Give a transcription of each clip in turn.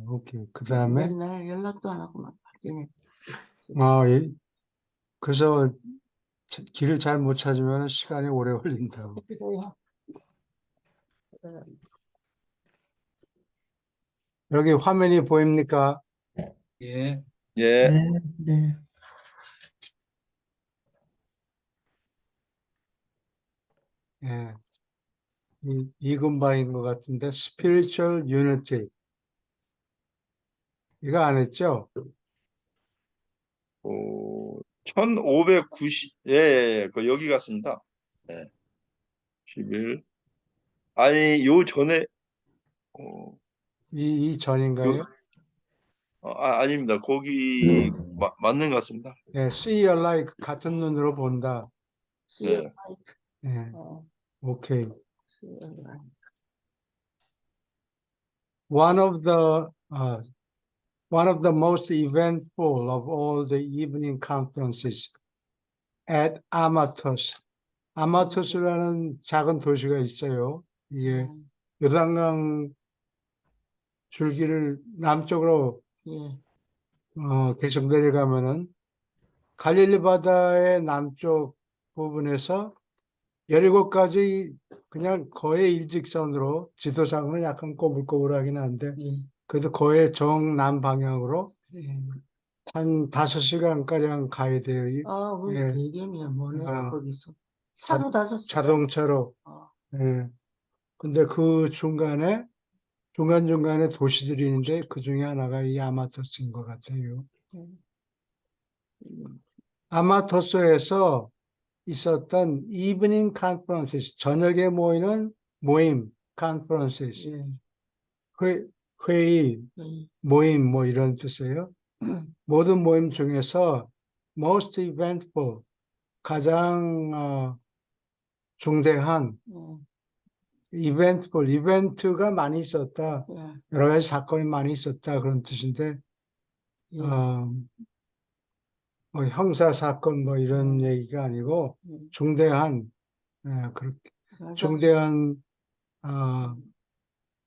오케이. 그 다음에, 맨날 연락도 안 하고 막 바뀌네. 예. 그래서 길을 잘 못 찾으면 시간이 오래 걸린다고. 그래요. 여기 화면이 보입니까? 예. 예. 네, 네. 예. 이 근방인 것 같은데, spiritual unity. 이거 안 했죠? 1590, 예, 예, 예. 그 여기 같습니다. 예. 11. 아니, 요 전에, 어, 이 요, 전인가요? 아닙니다. 거기, 맞는 것 같습니다. 예, see alike, 같은 눈으로 본다. See you 예. like. 예, 어, 오케이. see you like. One of the, uh, one of the most eventful of all the evening conferences at Amatus. 아마투스라는 작은 도시가 있어요. 이게 요단강 줄기를 남쪽으로 예. 계속 내려가면은 갈릴리 바다의 남쪽 부분에서 17가지 그냥 거의 일직선으로 지도상으로는 약간 꼬불꼬불하긴 한데 예. 그래도 거의 정남 방향으로 예. 한 5시간가량 가야 돼요. 아, 그 예, 되게 멀네요, 어, 거기서. 차로 5시간? 자동차로. 어, 예. 근데 그 중간중간에 도시들이 있는데 그 중에 하나가 이 아마토스인 것 같아요. 예. 아마토스에서 있었던 이브닝 컨퍼런스, 저녁에 모이는 모임, 컨퍼런스, 예. 회의, 예. 모임 뭐 이런 뜻이에요. 모든 모임 중에서 most eventful, 가장 중대한 예. 이벤트가 많이 있었다. 예. 여러 가지 사건이 많이 있었다 그런 뜻인데 예. 어, 뭐 형사 사건 뭐 이런 예. 얘기가 아니고 예. 중대한 그렇게 그러니까 중대한 어,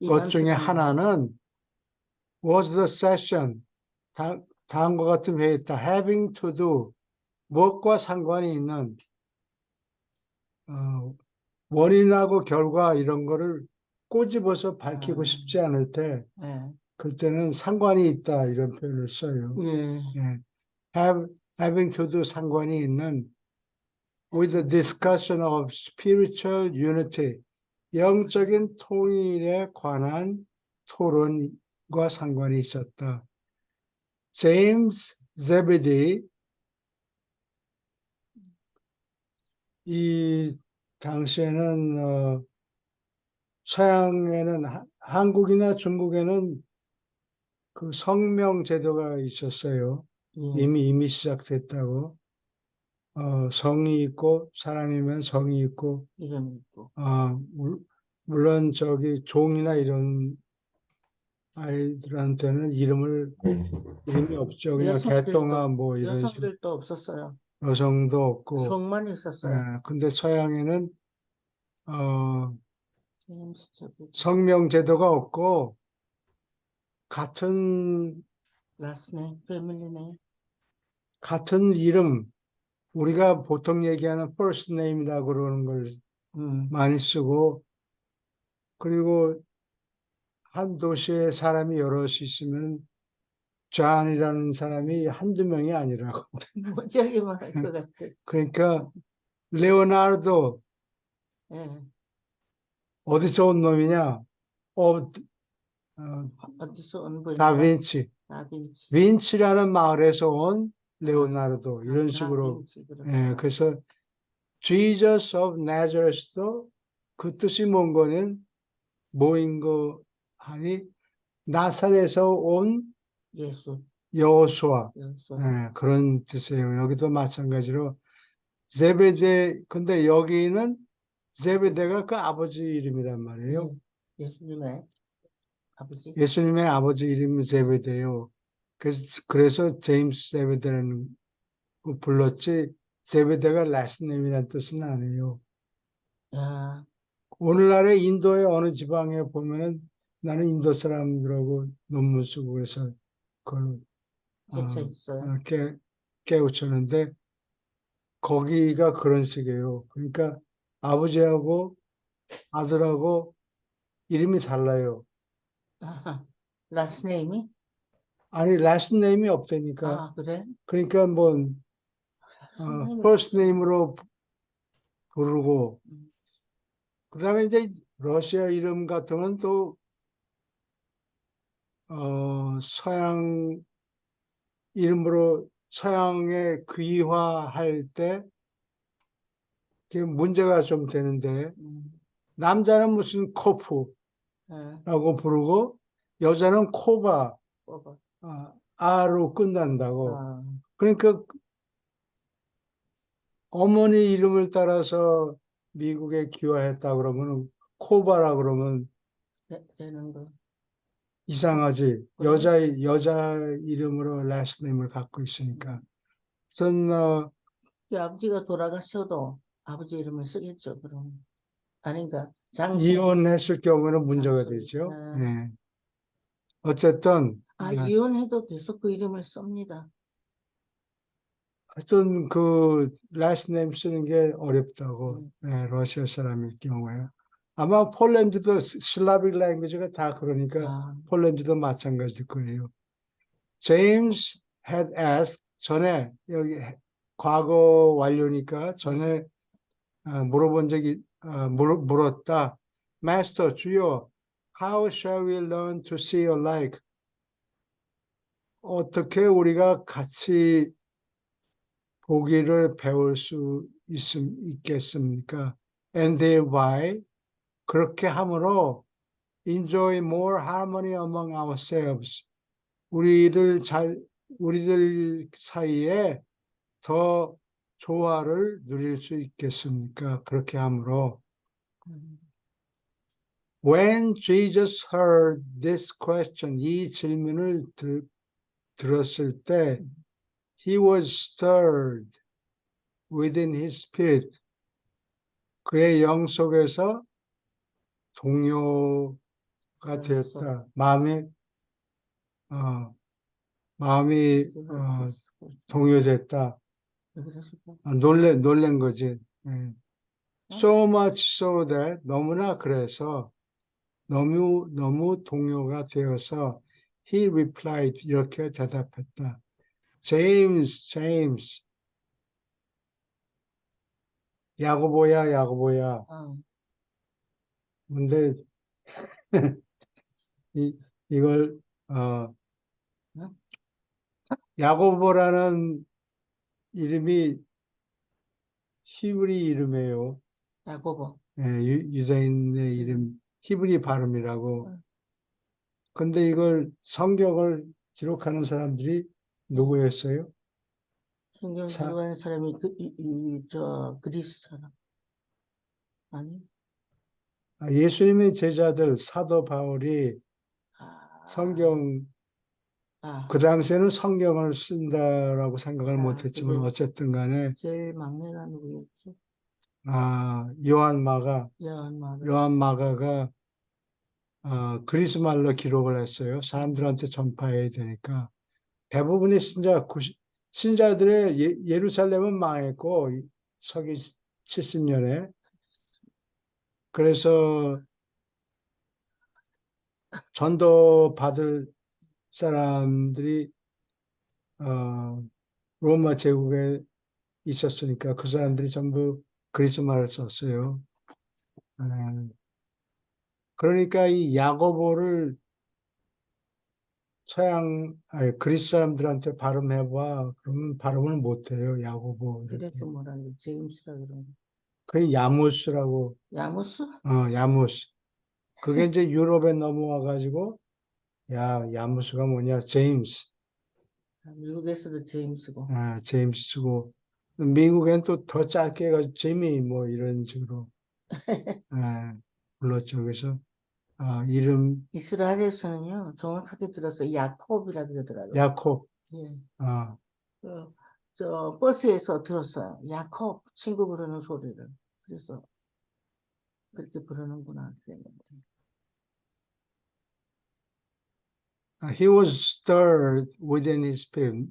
것 중에 이벤트가 많아. 하나는 was the session 다음과 같은 회의다. having to do 무엇과 상관이 있는 어, 원인하고 결과 이런 거를 꼬집어서 밝히고 싶지 않을 때 예. 그때는 상관이 있다 이런 표현을 써요. 예. 예. having to do 상관이 있는 with the discussion of spiritual unity 영적인 통일에 관한 토론과 상관이 있었다. 제임스 제베디 이 당시에는 서양에는 한국이나 중국에는 그 성명 제도가 있었어요. 예. 이미 시작됐다고. 성이 있고 사람이면 성이 있고 이름 있고. 물론 저기 종이나 이런 아이들한테는 이름이 없죠. 그냥 개똥아 뭐 이런 식으로 여성들도 없었어요. 여성도 없고. 성만 있었어요. 근데 서양에는 어, 제임스 저기 성명 제도가 없고 같은 라스네, 패밀리네. 같은 이름 우리가 보통 얘기하는 first name이라고 그러는 걸 음. 많이 쓰고 그리고 한 도시에 사람이 여럿이 있으면 존이라는 사람이 한두 명이 아니라고. 무지하게만 할 것 같아. 그러니까 레오나르도 예. 어디서 온 놈이냐? 어, 어디서 온 분이다? 다빈치. 다빈치. 빈치라는 마을에서 온 레오나르도 이런 식으로. 다빈치 그렇구나. 그래서 Jesus of Nazareth도 그 뜻이 뭔 거는 뭐인 거 하니 나사렛에서 온 예수. 여호수아 예수. 그런 뜻이에요. 여기도 마찬가지로 제베데 근데 여기는 제베데가 그 아버지 이름이란 말이에요. 예수님의 아버지. 예수님의 아버지 이름이 제베데요. 그래서 제임스 제베데라는 거 불렀지 제베데가 라스네임이라는 뜻은 아니에요. 야, 오늘날의 인도의 어느 지방에 보면은 나는 인도 사람들하고 논문 쓰고 그래서 그걸 객차 있어요. 깨우쳤는데 거기가 그런 식이에요. 그러니까 아버지하고 아들하고 이름이 달라요. 아, 라스트 네임이? 아니 라스트 네임이 없다니까. 아, 그래? 그러니까 뭐 네임이 퍼스트 없어. 네임으로 부르고 음, 그다음에 이제 러시아 이름 같은 건 또 서양 이름으로 서양에 귀화할 때 그게 문제가 좀 되는데 음, 남자는 무슨 코프라고 예, 부르고 여자는 코바 뽑아. 아로 끝난다고. 아, 그러니까 어머니 이름을 따라서 미국에 귀화했다 그러면 코바라 그러면 되는 거. 이상하지. 그래? 여자 이름으로 라스트 네임을 갖고 있으니까. 우선 그 아버지가 돌아가셔도 아버지 이름을 쓰겠죠, 그럼. 아닌가? 장소, 이혼했을 경우는 문제가 장소. 되죠. 예. 어쨌든 이혼해도 계속 그 이름을 씁니다. 하여튼 그 라스트 네임 쓰는 게 어렵다고. 음, 예, 러시아 사람일 경우에. 아마 폴란드도 슬라빅 랭귀지가 다 그러니까 아, 폴란드도 마찬가지일 거예요. James had asked 전에 여기 과거 완료니까 전에 물어본 적이 물었다. Master 주여, how shall we learn to see alike? 어떻게 우리가 같이 보기를 배울 수 있겠습니까? And thereby 그렇게 함으로 enjoy more harmony among ourselves. 우리들 우리들 사이에 더 조화를 누릴 수 있겠습니까? 그렇게 함으로. 음, When Jesus heard this question, 이 질문을 들었을 때, he was stirred within his spirit. 그의 영 속에서 동요가 그래서 되었다. 어, 마음이 동요됐다. 그래서 놀란 거지. 예. So much so that 너무나 그래서 너무 동요가 되어서 he replied 이렇게 대답했다. James 야고보야 근데 이걸 응? 야고보라는 이름이 히브리 이름이에요. 야고보. 예, 유대인의 이름 히브리 발음이라고. 응. 근데 이걸 성경을 기록하는 사람들이 누구였어요? 성경 사, 기록하는 사람이 그리스 사람 아니? 예수님의 제자들 사도 바울이 아, 성경 아, 그 당시에는 성경을 쓴다라고 생각을 못했지만 그게 어쨌든 간에 제일 막내가 누구였지? 요한 요한마가. 마가가 그리스 말로 기록을 했어요. 사람들한테 전파해야 되니까 대부분의 신자들의 예루살렘은 망했고 서기 70년에 그래서 전도 받을 사람들이 어, 로마 제국에 있었으니까 그 사람들이 전부 그리스 말을 썼어요. 그러니까 이 야고보를 그리스 사람들한테 발음해봐. 그러면 발음을 못해요. 야고보 이렇게. 그래서 뭐라는 제임스라 그런 거. 그게 야무스라고. 야무스? 야무스. 그게 이제 유럽에 넘어와가지고 야무스가 뭐냐? 제임스. 미국에서도 제임스고. 제임스고. 미국엔 또 더 짧게 해가지고 제미 뭐 이런 식으로 불렀죠. 그래서 이름 이스라엘에서는요, 정확하게 들어서 야콥이라 그러더라고요. 야콥. 예. 아, 저 버스에서 들었어요. 야콥 친구 부르는 소리를. 그래서 그렇게 부르는구나 그랬는데. He was stirred within his spirit.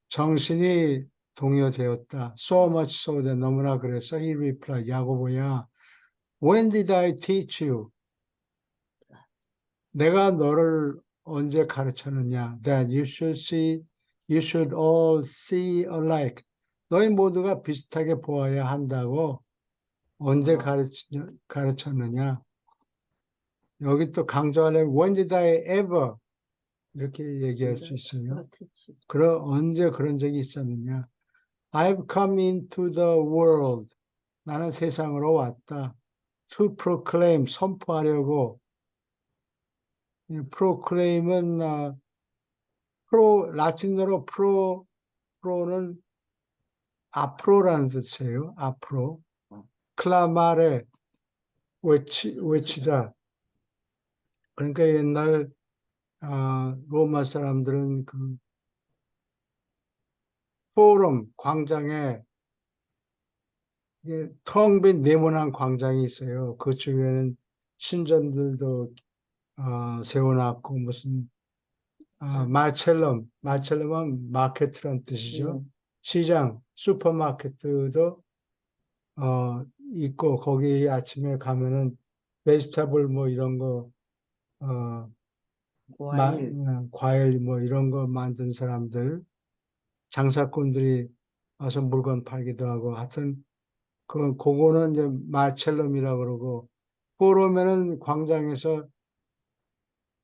정신이 동요되었다. So much so that 너무나 그래서 he replied, 야고보야, when did I teach you? 내가 너를 언제 가르쳤느냐? That you should all see alike. 너희 모두가 비슷하게 보아야 한다고 언제 가르쳤느냐? 여기 또 강조하려면 when did I ever 이렇게 얘기할 수 있어요. 그렇겠지. 언제 그런 적이 있었느냐? I've come into the world. 나는 세상으로 왔다. To proclaim, 선포하려고. 이 proclaim은 라틴어로 프로는 앞으로라는 뜻이에요. 앞으로. 클라마레, 외치다. 그러니까 옛날 로마 사람들은 그 포럼 광장에 텅 빈 네모난 광장이 있어요. 그 주변에는 신전들도 세워놨고 무슨 마첼럼은 마케트란 뜻이죠. 시장, 슈퍼마켓도 있고 거기 아침에 가면은 베지터블 뭐 이런 거 과일 뭐 이런 거 만든 사람들 장사꾼들이 와서 물건 팔기도 하고 하여튼 그거는 이제 마첼럼이라고 그러고 포럼에는 광장에서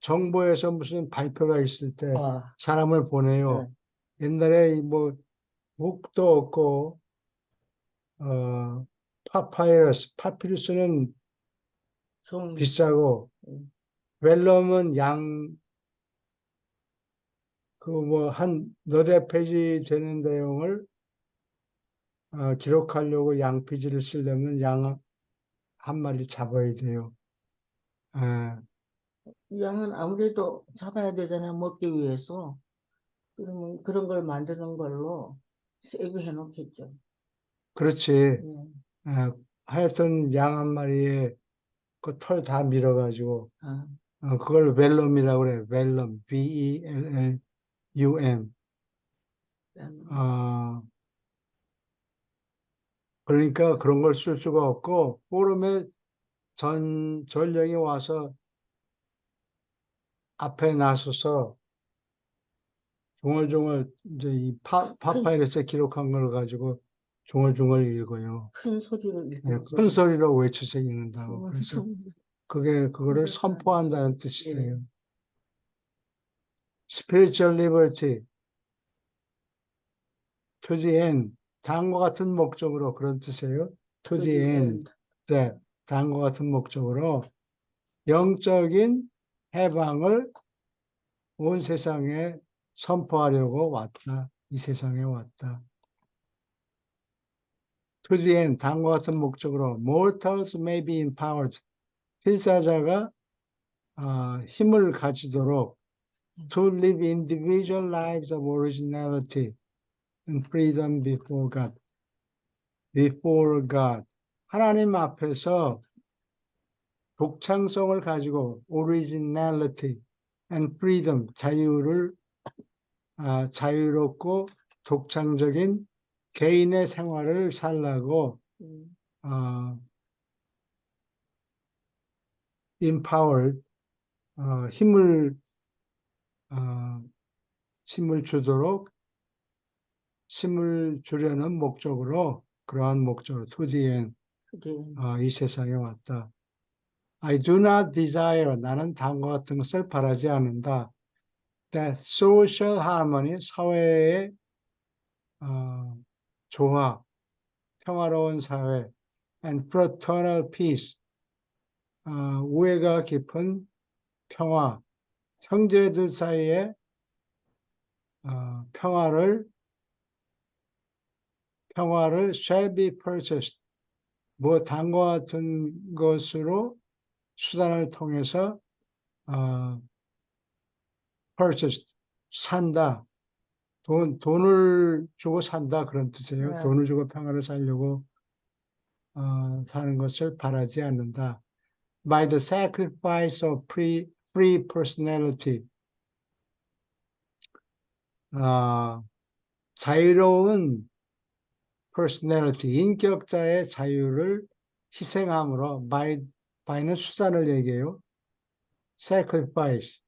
정부에서 무슨 발표가 있을 때 사람을 보내요. 옛날에 뭐 북도 없고 파피루스는 비싸고 웰럼은 한 너댓 페이지 되는 내용을 기록하려고 양피지를 쓰려면 양 한 마리 잡아야 돼요. 양은 아무래도 잡아야 되잖아요. 먹기 위해서. 그러면 그런 걸 만드는 걸로 세이브해 놓겠죠. 그렇지. 하여튼 양 한 마리에 그 털 다 밀어가지고 그걸 웰럼이라고 그래. 웰럼, VELLUM. 그러니까 그런 걸 쓸 수가 없고 포럼에 전령이 와서 앞에 나서서 종얼종얼 이제 이 파파이러스에 기록한 걸 가지고 종얼종얼 읽어요. 큰 소리로 읽고 큰 소리로 외쳐서 읽는다고. 그래서 그거를 선포한다는 뜻이 돼요. Spiritual liberty to the end. 다음과 같은 목적으로 그런 뜻이에요. To the end. 네, 다음과 같은 목적으로 영적인 해방을 온 세상에 선포하려고 왔다. 이 세상에 왔다. To the end, 다음과 같은 목적으로 mortals may be empowered. 필사자가 힘을 가지도록 to live individual lives of originality and freedom before God. Before God. 하나님 앞에서 독창성을 가지고 originality and freedom, 자유롭고 독창적인 개인의 생활을 살라고 empowered, 힘을 주려는 목적으로 그러한 목적으로 to the end, 이 세상에 왔다. I do not desire, 나는 다음과 같은 것을 바라지 않는다. That social harmony, 사회의 조화, 평화로운 사회, and fraternal peace, 우애가 깊은 평화, 형제들 사이의 평화를 shall be purchased, 뭐 다음과 같은 것으로 수단을 통해서 purchased, 산다. 돈을 주고 산다 그런 뜻이에요. 돈을 주고 평화를 살려고 사는 것을 바라지 않는다. By the sacrifice of free personality. 자유로운 personality, 인격자의 자유를 희생함으로, by는 수단을 얘기해요. sacrifice,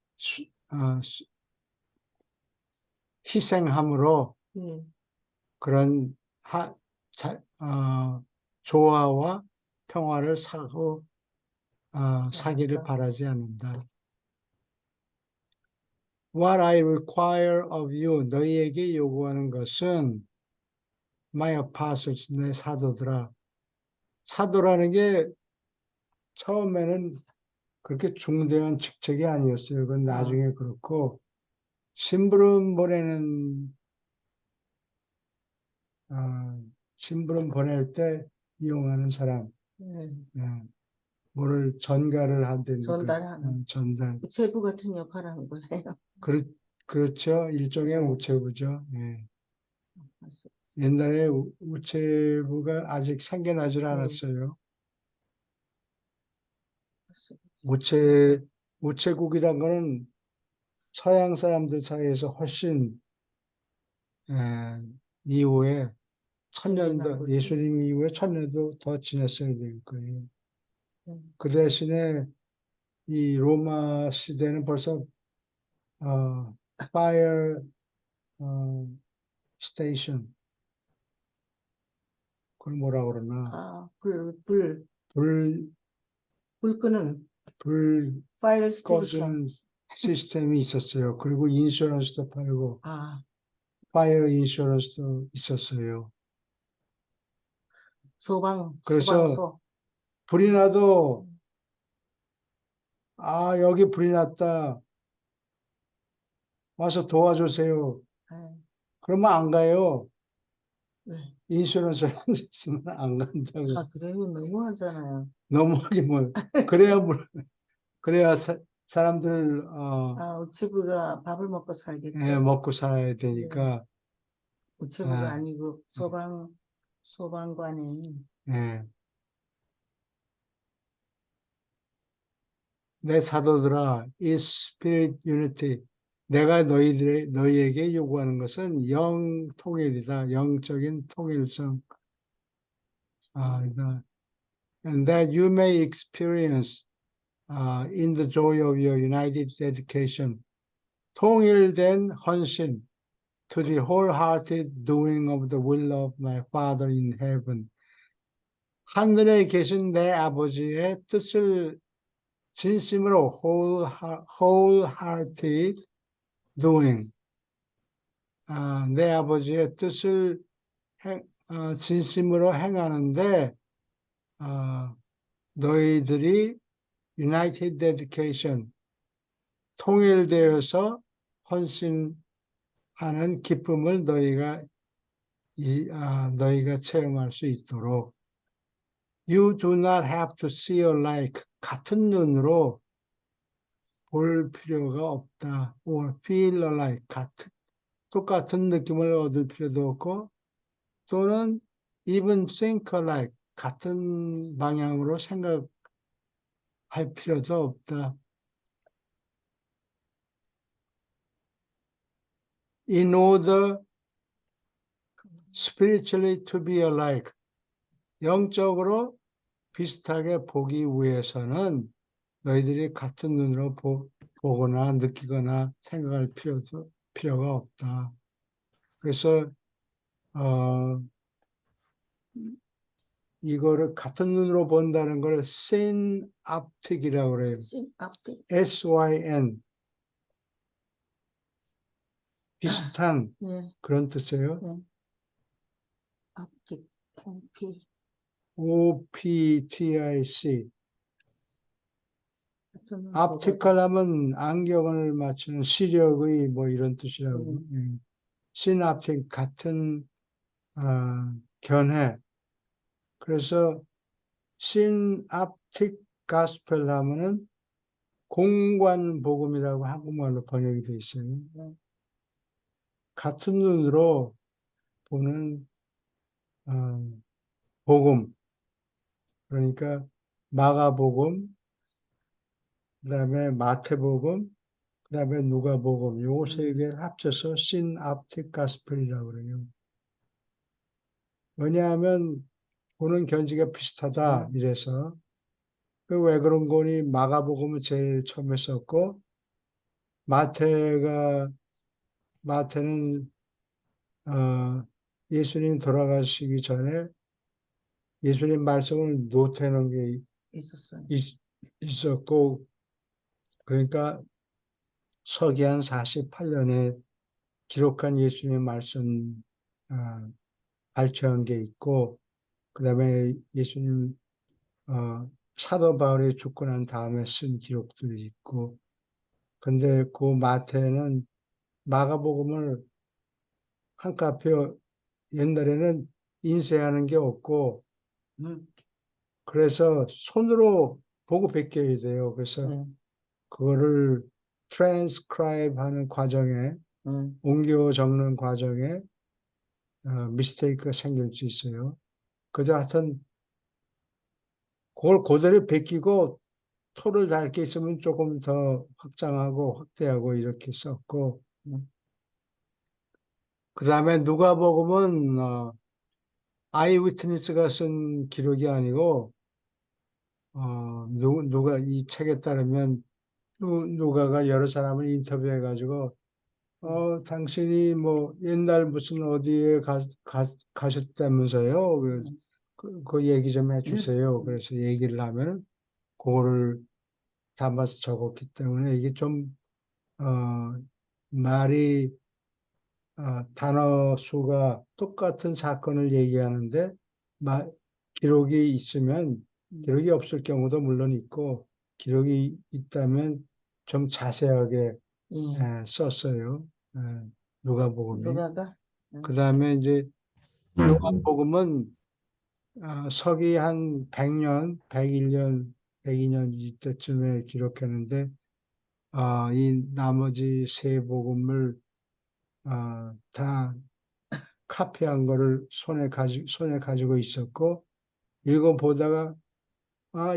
희생함으로 예. 그런 조화와 평화를 사기를 바라지 않는다. What I require of you, 너희에게 요구하는 것은 my apostles, 내 사도들아. 사도라는 게 처음에는 그렇게 중대한 직책이 아니었어요. 그건 나중에 그렇고, 심부름 보낼 때 이용하는 사람, 예. 뭐를 전가를 한다니까, 전달하는 전달. 우체부 같은 역할을 하는 거예요. 그렇죠. 일종의 네. 우체부죠. 예. 맞습니다. 옛날에 우체부가 아직 생겨나질 않았어요. 맞습니다. 우체국이란 거는 서양 사람들 사이에서 훨씬 이후에 생겨난 거지. 예수님 이후에 1000년도 더 지났어야 될 거예요. 네. 그 대신에 이 로마 시대는 벌써 fire station, 그걸 뭐라 그러나 불 불 끄는 불 파이어 스테이션. 꺼주는 시스템이 있었어요. 그리고 인슈런스도 팔고 파이어 인슈런스도 있었어요. 그래서 소방서. 불이 나도 여기 불이 났다. 와서 도와주세요. 네. 그러면 안 가요. 네. 인슈런스를 안 썼으면 안 간다고. 그래요. 너무하잖아요. 너무하게 그래야 사람들 우체부가 밥을 먹고 살겠죠. 먹고 살아야 네. 되니까. 우체부가 아니고 소방관이. 예. 내 사도들아, 이 spirit unity. 내가 너희에게 요구하는 것은 영 통일이다. 영적인 통일성. 그러니까, and that you may experience in the joy of your united dedication. 통일된 헌신 to the wholehearted doing of the will of my Father in heaven. 하늘에 계신 내 아버지의 뜻을 진심으로 wholehearted doing. 내 아버지의 뜻을 진심으로 행하는데 너희들이 united dedication, 통일되어서 헌신하는 기쁨을 너희가 체험할 수 있도록. You do not have to see alike. 같은 눈으로 볼 필요가 없다. Or feel alike. 똑같은 느낌을 얻을 필요도 없고, 또는 even think alike. 같은 방향으로 생각할 필요도 없다. In order spiritually to be alike. 영적으로 비슷하게 보기 위해서는 너희들이 같은 눈으로 보거나 느끼거나 생각할 필요가 없다. 그래서 이거를 같은 눈으로 본다는 걸 synaptic이라고 그래요. synaptic. SYN. 비슷한 예. 그런 뜻이에요. aptic. OPTIC. optical 하면 안경을 맞추는 시력의 뭐 이런 뜻이라고. synaptic 같은 견해. 그래서 synaptic gospel 하면은 공관 복음이라고 한국말로 번역이 되어 있어요. 같은 눈으로 보는 복음. 그러니까 마가복음, 그다음에 마태복음, 그다음에 누가복음 요거 세 음. 개를 합쳐서 신압틱 가스펠이라고 그래요. 왜냐하면 보는 견지가 비슷하다 이래서 왜 그런 거니 마가복음을 제일 처음에 썼고 마태가 마태는 예수님 돌아가시기 전에 예수님 말씀을 노트해놓은 게 있었어요. 있었고 그러니까 서기한 48년에 기록한 예수님 말씀 아, 발췌한 게 있고 그다음에 예수님 사도 바울이 죽고 난 다음에 쓴 기록들이 있고 근데 그 마태는 마가복음을 한카페 옛날에는 인쇄하는 게 없고 음. 그래서 손으로 보고 베껴야 돼요. 그래서 네. 그거를 트랜스크라이브 하는 과정에 옮겨 적는 과정에 미스테이크가 생길 수 있어요. 그저 하여튼 그걸 그대로 베끼고 토를 닳게 있으면 조금 더 확장하고 확대하고 이렇게 썼고 음. 그 다음에 누가복음은 아이 위트니스가 쓴 기록이 아니고 누가 이 책에 따르면 누가가 여러 사람을 인터뷰해 가지고 당신이 뭐 옛날 무슨 어디에 가셨다면서요? 그 얘기 좀 해주세요. 그래서 얘기를 하면 그거를 담아서 적었기 때문에 이게 좀 말이 단어 수가 똑같은 사건을 얘기하는데 기록이 있으면 기록이 없을 경우도 물론 있고 기록이 있다면 좀 자세하게 예. 썼어요. 예, 누가복음이. 누가가 그 다음에 이제 요한복음은 서기 한 100년, 101년, 102년 이때쯤에 기록했는데 이 나머지 세 복음을 다 카피한 거를 손에 가지고 있었고 읽어보다가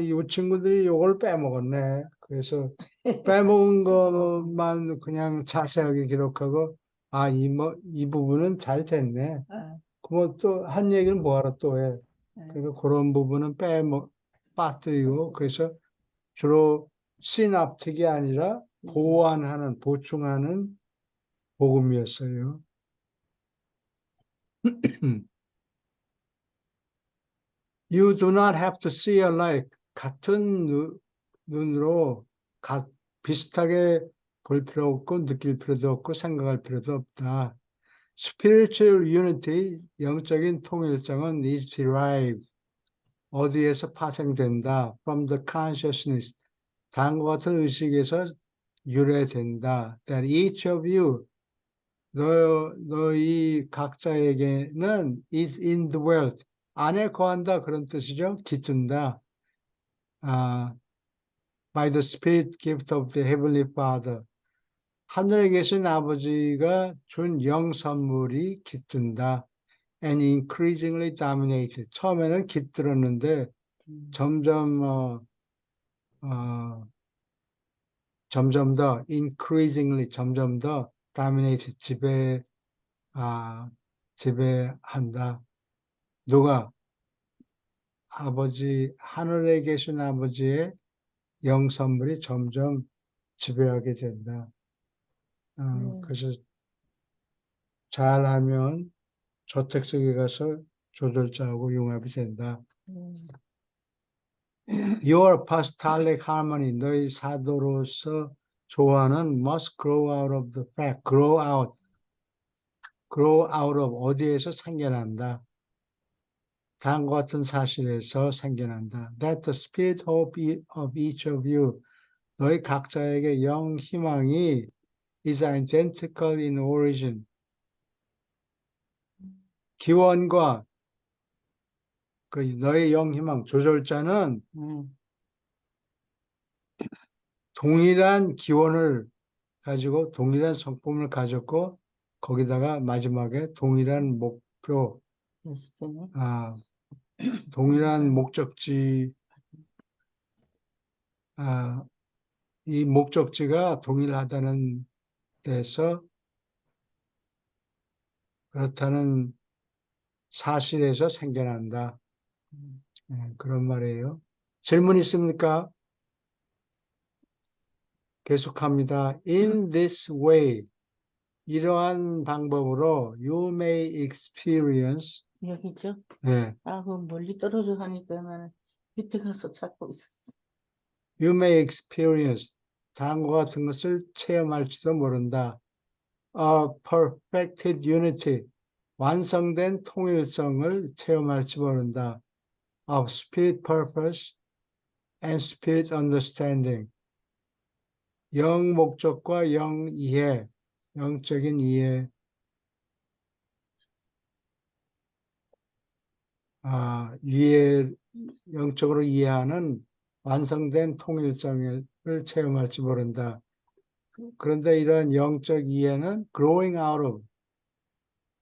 이 친구들이 요걸 빼먹었네. 그래서 빼먹은 것만 그냥 자세하게 기록하고 이 부분은 잘 됐네. 아, 그럼 또 한 얘기를 뭐하러 또 해. 예. 그래서 그런 부분은 빠뜨리고 그래서 주로 시납틱이 아니라 보충하는 복음이었어요. You do not have to see alike. 같은 눈으로 비슷하게 볼 필요 없고 느낄 필요도 없고 생각할 필요도 없다. Spiritual unity, 영적인 통일성은 is derived, 어디에서 파생된다. From the consciousness, 다음과 같은 의식에서 유래된다. That each of you, 너희 각자에게는 is indwelt, 안에 거한다 그런 뜻이죠. 깃든다. By the spirit gift of the heavenly Father. 하늘에 계신 아버지가 준 영 선물이 깃든다. And increasingly dominated. 처음에는 깃들었는데 점점 점점 더 increasingly 점점 더 dominated 지배한다. 누가 하늘에 계신 아버지의 영 선물이 점점 지배하게 된다. 그래서 잘하면 저택석에 가서 조절자하고 융합이 된다. Your apostolic harmony, 너희 사도로서 조화는 must grow out of the fact, grow out of 어디에서 생겨난다. 다음과 같은 사실에서 생겨난다. That the spirit hope of each of you, 너희 각자에게 영 희망이 is identical in origin. 기원과 그 너의 영 희망 조절자는 동일한 기원을 가지고 동일한 성품을 가졌고 거기다가 마지막에 동일한 목표, 동일한 목적지, 이 목적지가 동일하다는 데서 그렇다는 사실에서 생겨난다. 그런 말이에요. 질문 있습니까? 계속합니다. In this way, 이러한 방법으로 you may experience, 여기죠? 예, 아, 그 멀리 떨어져 가니까 나는 밑에 가서 찾고 있었어. you may experience 다음과 같은 것을 체험할지도 모른다. A perfected unity, 완성된 통일성을 체험할지 모른다. Of spirit purpose and spirit understanding, 영 목적과 영 이해, 영적인 이해, 영적으로 이해하는 완성된 통일성을 체험할지 모른다. 그런데 이런 영적 이해는 growing out of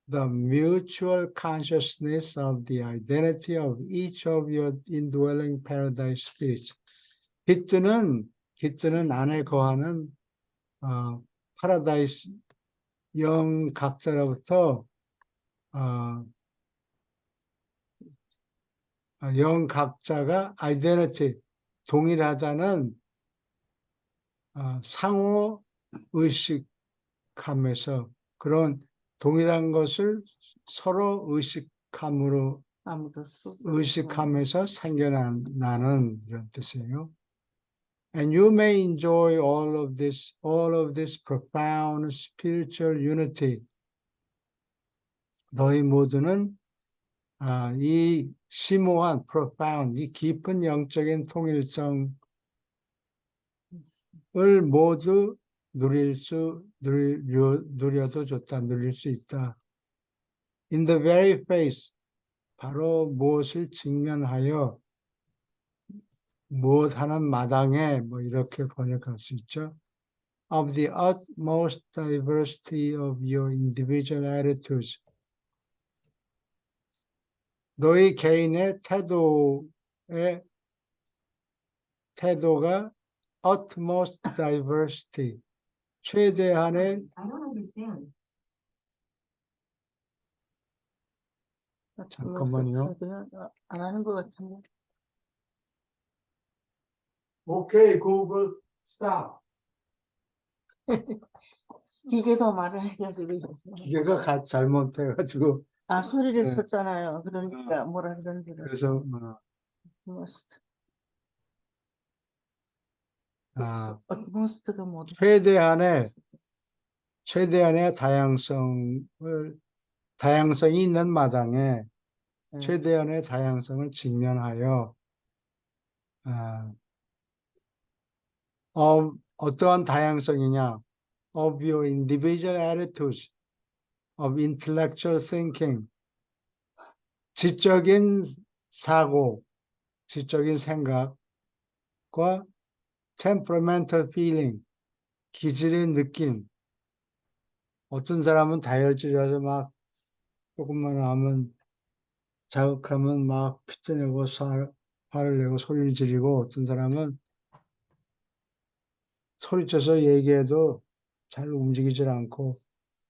the mutual consciousness of the identity of each of your indwelling paradise spirits. 깃드는 안에 거하는 파라다이스 영 각자로부터 영 각자가 identity 동일하다는 상호 의식함에서 그런 동일한 것을 서로 의식함에서 생겨나는 이런 뜻이에요. And you may enjoy all of this profound spiritual unity. 너희 모두는 이 심오한 profound, 이 깊은 영적인 통일성을 모두 누려도 좋다, 누릴 수 있다. In the very face, 바로 무엇을 직면하여 무엇 하는 마당에 뭐 이렇게 번역할 수 있죠. Of the utmost diversity of your individual attitudes. 너희 개인의 태도가 utmost diversity, 최대한의 I don't understand. 잠깐만요. 안 하는 것 같은데. Okay, Google, stop. 기계도 말을 해가지고. 기계가 잘못해가지고 아, 소리를 네. 썼잖아요. 그러니까 뭐라 그런지. 그래서 must. must가 뭐지? 최대한의 다양성이 있는 마당에 최대한의 다양성을 직면하여 어떠한 다양성이냐? Of your individual attitudes, of intellectual thinking, 지적인 사고, 지적인 생각과 temperamental feeling, 기질의 느낌. 어떤 사람은 다혈질이라서 막 조금만 하면 자극하면 막 피쳐내고 화를 내고 소리를 지르고 어떤 사람은 소리쳐서 얘기해도 잘 움직이질 않고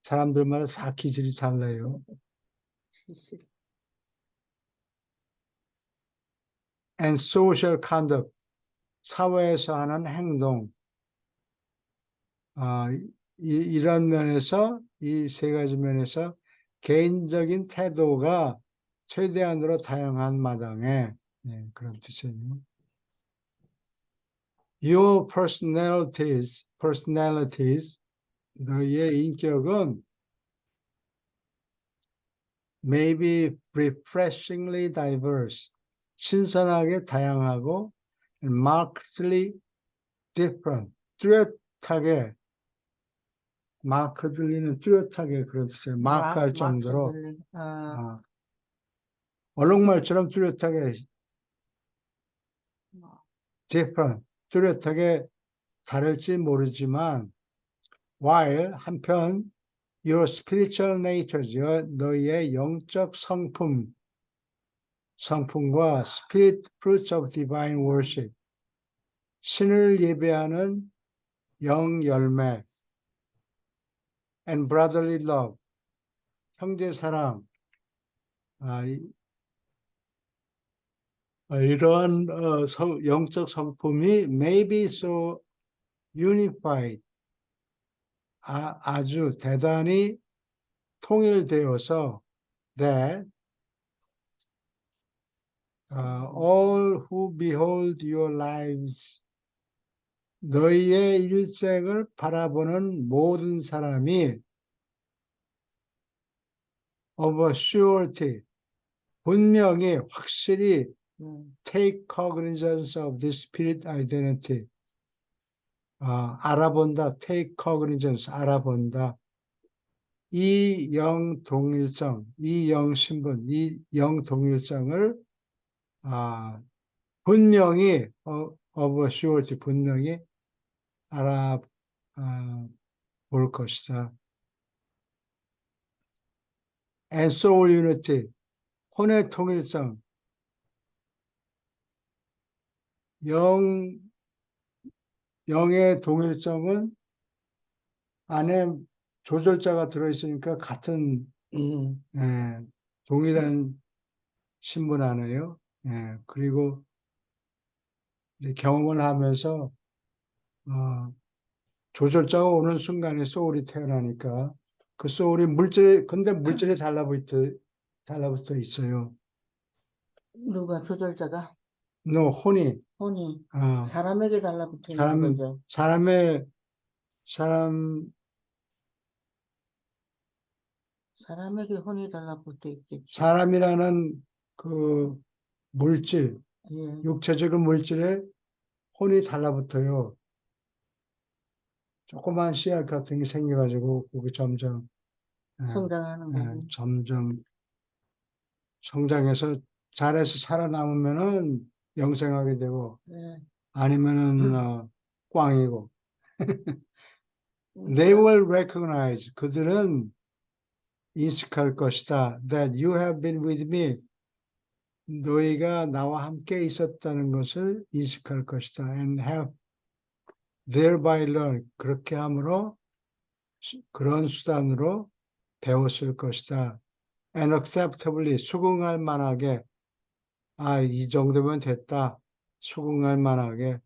사람들마다 다 기질이 달라요. And social conduct, 사회에서 하는 행동. 이런 면에서 이 세 가지 면에서 개인적인 태도가 최대한으로 다양한 마당에 그런 뜻이에요. Your personalities, 너희의 인격은 may be refreshingly diverse, 신선하게 다양하고 and markedly different, 뚜렷하게 마크들리는 뚜렷하게 그런 뜻이에요. 마크할 정도로 얼룩말처럼 뚜렷하게 different, 뚜렷하게 다를지 모르지만 while 한편 your spiritual natures, 너희의 영적 성품과 spirit fruits of divine worship, 신을 예배하는 영열매, and brotherly love, 형제 사랑, 이러한 영적 성품이 may be so unified, 아주 대단히 통일되어서 that all who behold your lives, 너희의 일생을 바라보는 모든 사람이 of a surety, 분명히 확실히 take cognizance of the spirit identity, 알아본다, take cognizance, 알아본다. 이 영 동일성, 이 영 신분, 이 영 동일성을 분명히 of a surety, 분명히 볼 것이다. And soul unity, 혼의 통일성, 영의 동일성은 안에 조절자가 들어있으니까 같은 동일한 신분 안에요. 그리고 이제 경험을 하면서 조절자가 오는 순간에 소울이 태어나니까 그 소울이 근데 물질에 달라붙어 있어요. 누가 조절자가 혼이 혼이 어, 사람에게 달라붙어 있는 거죠. 사람에게 혼이 달라붙어 있겠죠. 사람이라는 그 물질, 예. 육체적인 물질에 혼이 달라붙어요. 조그만 씨앗 같은 게 생겨가지고 그게 점점 성장하는 거고. 점점 성장해서 잘해서 살아남으면은 영생하게 되고 예. 아니면은 꽝이고. 그러니까 They will recognize, 그들은 인식할 것이다. That you have been with me. 너희가 나와 함께 있었다는 것을 인식할 것이다. And have thereby learned. 그렇게 함으로 그런 수단으로 배웠을 것이다. And acceptably, 수긍할 만하게, 이 정도면 됐다. 수긍할 만하게,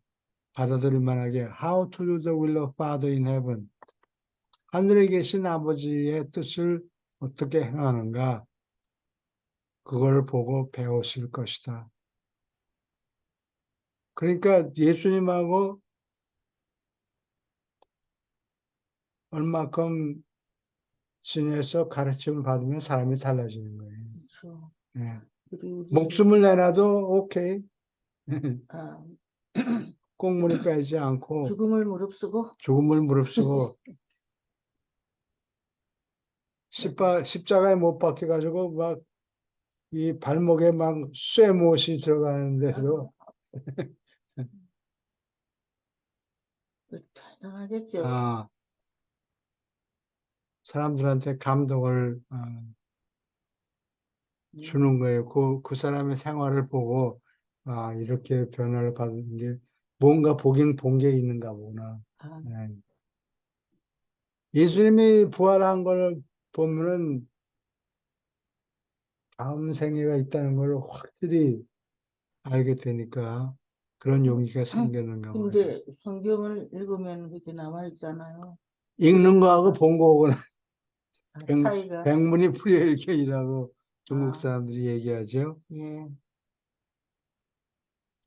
받아들일 만하게. How to do the will of Father in heaven. 하늘에 계신 아버지의 뜻을 어떻게 행하는가. 그걸 보고 배웠을 것이다. 그러니까 예수님하고 얼마큼 지내서 가르침을 받으면 사람이 달라지는 거예요. 그렇죠. 예. 그리고 목숨을 내놔도 오케이. 아, 꽁무니 빼지 않고 죽음을 무릅쓰고 죽음을 무릅쓰고 십자가에 못 박혀가지고 막 이 발목에 막 쇠못이 들어가는데도 대단하겠죠. 사람들한테 감동을 주는 거예요. 그 사람의 생활을 보고 이렇게 변화를 받은 게 뭔가 보긴 본 게 있는가 보구나. 네. 예수님이 부활한 걸 보면은 다음 생애가 있다는 걸 확실히 알게 되니까 그런 용기가 생기는가 봐요. 근데 성경을 읽으면 그렇게 나와 있잖아요. 읽는 거하고 본 거하고는 차이가. 백문이 불여일견이라고 중국 아. 사람들이 얘기하죠. 예.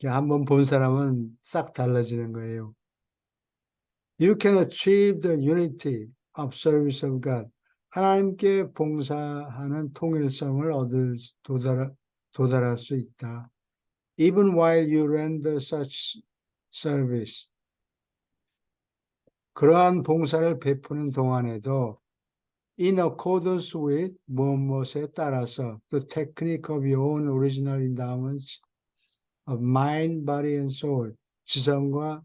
한번 본 사람은 싹 달라지는 거예요. You can achieve the unity of service of God. 하나님께 봉사하는 통일성을 도달할 수 있다. Even while you render such service. 그러한 봉사를 베푸는 동안에도 in accordance with 무엇에 따라서 the technique of your own original endowments of mind, body, and soul. 지성과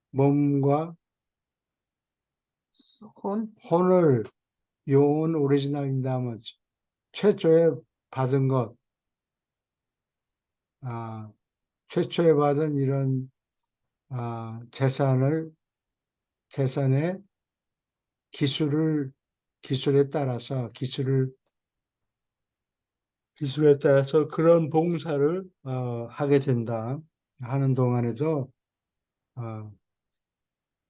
몸과 혼을 your own original endowments. 최초에 받은 것, 최초에 받은 이런 재산의 기술에 따라서 기술에 따라서 그런 봉사를 하게 된다 하는 동안에도 어,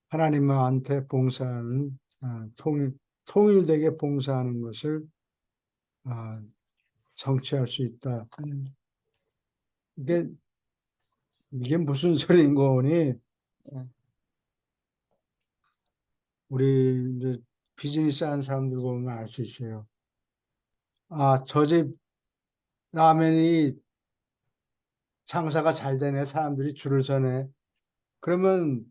하나님한테 봉사하는 통일되게 봉사하는 것을 성취할 수 있다. 이게 무슨 소리인 거니? 예. 우리 이제 비즈니스 하는 사람들 보면 알 수 있어요. 저 집 라면이 장사가 잘 되네. 사람들이 줄을 서네. 그러면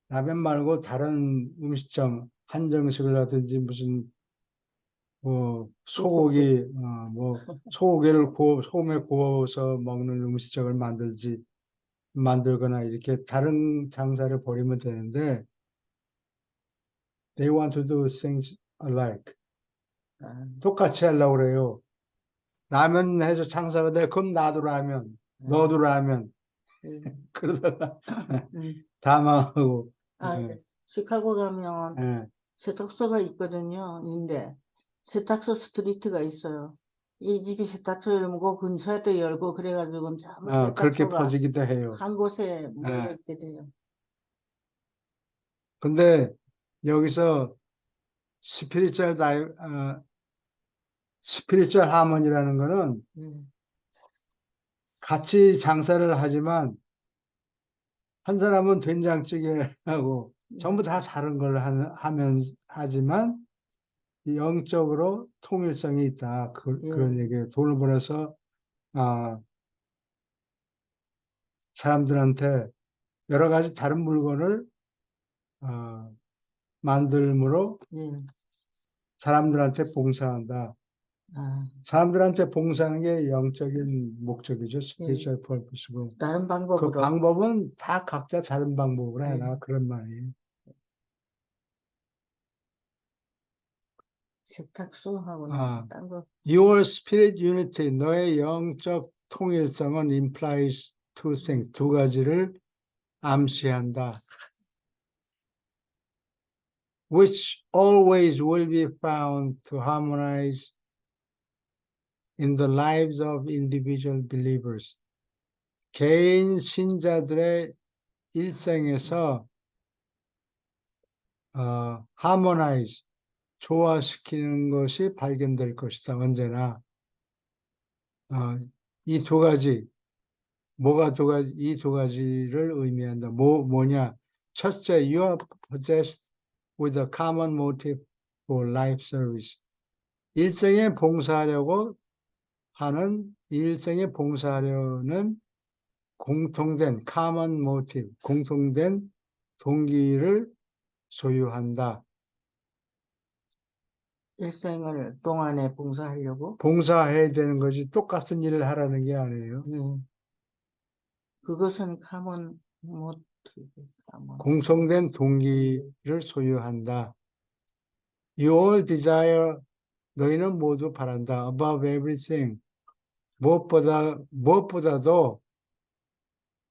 라면 말고 다른 음식점, 한정식을 하든지 무슨 뭐 국국수. 소고기를 소금에 구워서 먹는 음식점을 만들거나 이렇게 다른 장사를 벌이면 되는데 they want to do things alike. 아, 똑같이 하려고 그래요. 라면 해서 장사가 돼. 그럼 나도 라면, 음, 너도 라면. 그러다가 다 망하고. 예, 시카고 가면 예. 세탁소가 있거든요. 근데 세탁소 스트리트가 있어요. 이 집이 세탁소 열고 근처에도 열고 그래가지고 전부 그렇게 세탁소가 퍼지기도 해요. 한 곳에 예. 모여 있게 돼요. 근데 여기서 스피리추얼 다이, 어, 스피리추얼 하모니라는 거는 예, 같이 장사를 하지만 한 사람은 된장찌개하고 전부 다 다른 걸 하지만 영적으로 통일성이 있다. 그런 예, 얘기예요. 돈을 벌어서 아, 사람들한테 여러 가지 다른 물건을 어, 만들므로 예. 사람들한테 봉사한다. 아, 사람들한테 봉사하는 게 영적인 목적이죠. 예. 스피리추얼 퍼포스고. 다른 그 방법으로 방법은 다 각자 다른 방법으로 예, 해라. 그런 말이에요. 세탁소하고는 아, 딴 거, Your spirit unity, 너의 영적 통일성은 implies two things, 두 가지를 암시한다. Which always will be found to harmonize in the lives of individual believers. 개인 신자들의 일생에서 harmonize, 조화시키는 것이 발견될 것이다. 언제나 이 두 가지, 이 두 가지를 의미한다. 뭐냐? 첫째, you are possessed with a common motive for life service. 일생에 봉사하려고 일생에 봉사하려는 공통된 common motive, 공통된 동기를 소유한다. 일생을 동안에 봉사하려고 봉사해야 되는 것이 똑같은 일을 하라는 게 아니에요. 그것은 카몬 모티브, 카몬 공통된 동기를 소유한다. You all desire, 너희는 모두 바란다. Above everything, 무엇보다도,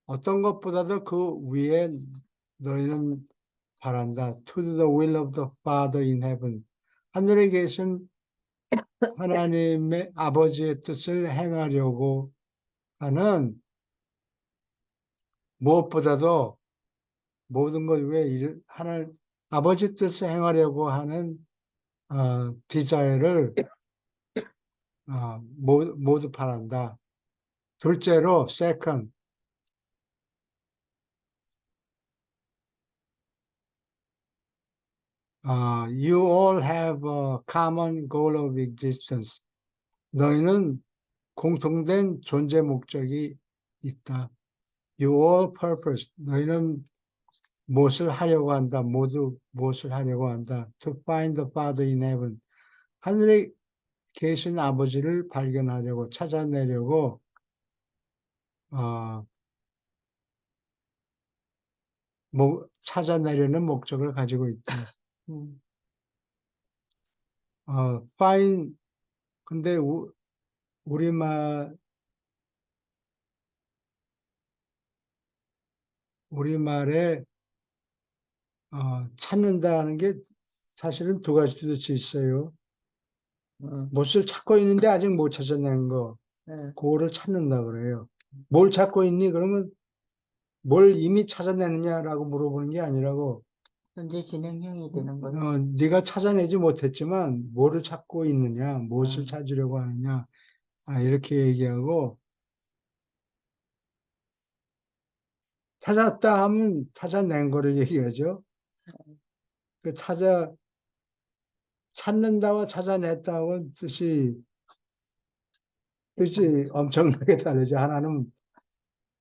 어떤 것보다도 그 위에 너희는 바란다. To do the will of the Father in heaven. 하늘에 계신 하나님의 아버지의 뜻을 행하려고 하는 무엇보다도 모든 것 위에 아버지 뜻을 행하려고 하는 디자이어를 모두 바란다. 둘째로, second, you all have a common goal of existence. 너희는 공통된 존재 목적이 있다. You all purpose. 너희는 무엇을 하려고 한다. 모두 무엇을 하려고 한다. To find the Father in heaven. 하늘에 계신 아버지를 발견하려고, 찾아내려고, 어, 찾아내려는 목적을 가지고 있다. find, 근데 우리말, 우리말에 찾는다는 게 사실은 두 가지 뜻이 있어요. 무엇을 찾고 있는데 아직 못 찾아낸 거, 네. 그거를 찾는다 그래요. 뭘 찾고 있니? 그러면 뭘 이미 찾아내느냐라고 물어보는 게 아니라고, 현재 진행형이 되는 거예요. 네가 찾아내지 못했지만 뭐를 찾고 있느냐, 무엇을 음. 찾으려고 하느냐, 이렇게 얘기하고, 찾았다 하면 찾아낸 거를 얘기하죠. 그 찾는다와 찾아냈다하고는 뜻이 엄청나게 다르죠. 하나는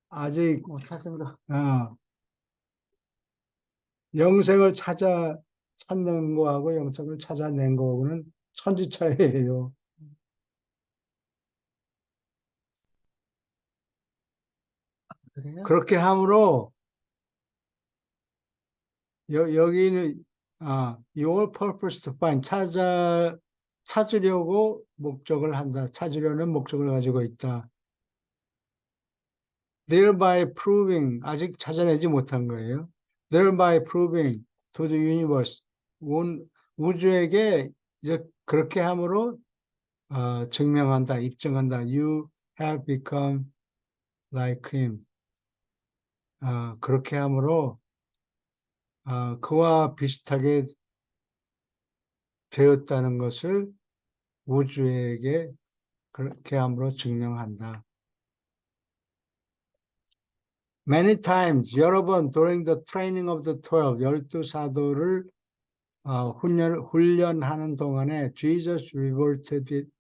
아직 못 찾은 거. 영생을 찾는 거하고 영생을 찾아낸 거하고는 천지차이예요. 그래요? 그렇게 함으로 여기는 your purpose to find 찾으려고 목적을 한다. 찾으려는 목적을 가지고 있다. Thereby proving 아직 찾아내지 못한 거예요. Thereby proving to the universe 우주에게 그렇게 함으로 증명한다, 입증한다. You have become like him. 그렇게 함으로 그와 비슷하게 되었다는 것을 우주에게 그렇게 함으로 증명한다. Many times, 여러 번 during the training of the 12, 12사도를 훈련하는 동안에 Jesus reverted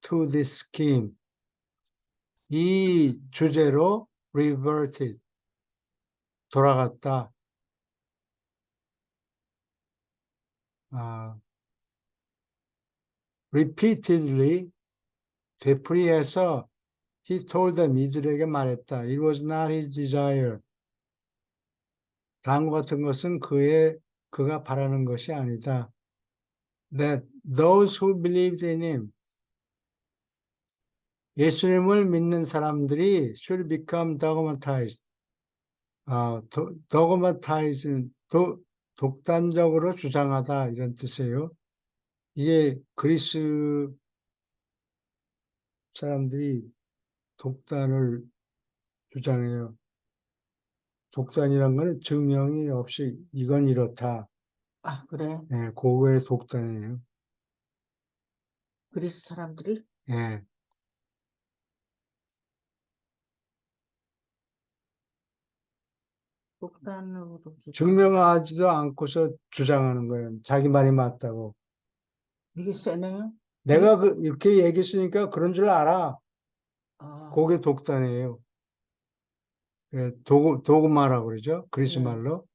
to this scheme. 이 주제로 reverted, 돌아갔다. repeatedly, 되풀이해서 he told them, 이들에게 말했다. It was not his desire. 다음과 같은 것은 그가 바라는 것이 아니다. That those who believed in him, 예수님을 믿는 사람들이 should become dogmatized. dogmatized, 독단적으로 주장하다 이런 뜻이에요. 이게 그리스 사람들이 독단을 주장해요. 독단이란 거는 증명이 없이 이건 이렇다. 아, 그래. 예, 그거의 독단이에요. 그리스 사람들이 예, 독단으로 증명하지도 않고서 주장하는 거예요. 자기 말이 맞다고. 이게 세네요. 내가 이렇게 얘기했으니까 그런 줄 알아. 아, 그게 독단이에요. 예, 도그마라고 그러죠. 그리스 네. 말로.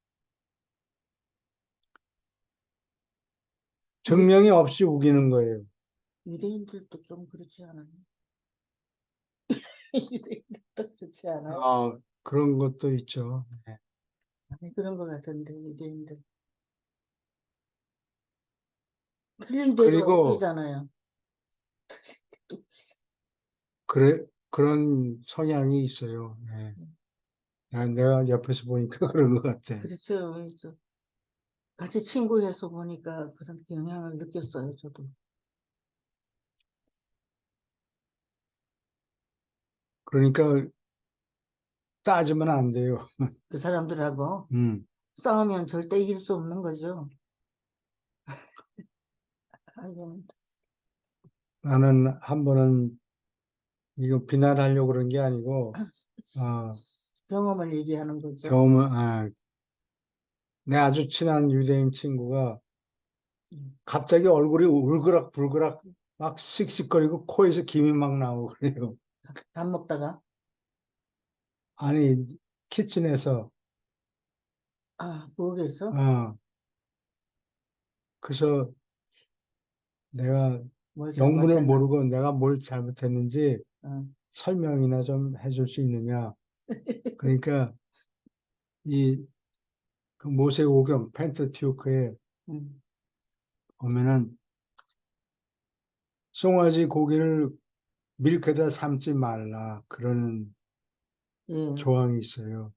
증명이 없이 우기는 거예요. 유대인들도 좀 그렇지 않아요? 유대인들도 그렇지 않아요? 그런 것도 있죠. 예. 아니, 그런 것 같은데, 유대인들. 틀린 대로 그리고 우기잖아요. 그런 성향이 있어요. 예. 내가 옆에서 보니까 그런 것 같아. 그렇죠. 같이 친구해서 보니까 그런 영향을 느꼈어요, 저도. 그러니까 따지면 안 돼요. 그 사람들하고 음. 싸우면 절대 이길 수 없는 거죠. 아이고, 나는 한 번은 이거 비난하려고 그런 게 아니고, 경험을 얘기하는 거죠. 경험을, 내 아주 친한 유대인 친구가 갑자기 얼굴이 울그락불그락 막 씩씩거리고 코에서 김이 막 나오고 그래요. 밥 먹다가, 아니, 키친에서, 부엌에서 어, 그래서 내가 뭘 영문을 잘못했나? 모르고 내가 뭘 잘못했는지 어. 설명이나 좀 해줄 수 있느냐. 그러니까 그 모세오경 펜타티오크에 음, 보면은 송아지 고기를 밀크에다 삶지 말라 그런 예. 조항이 있어요.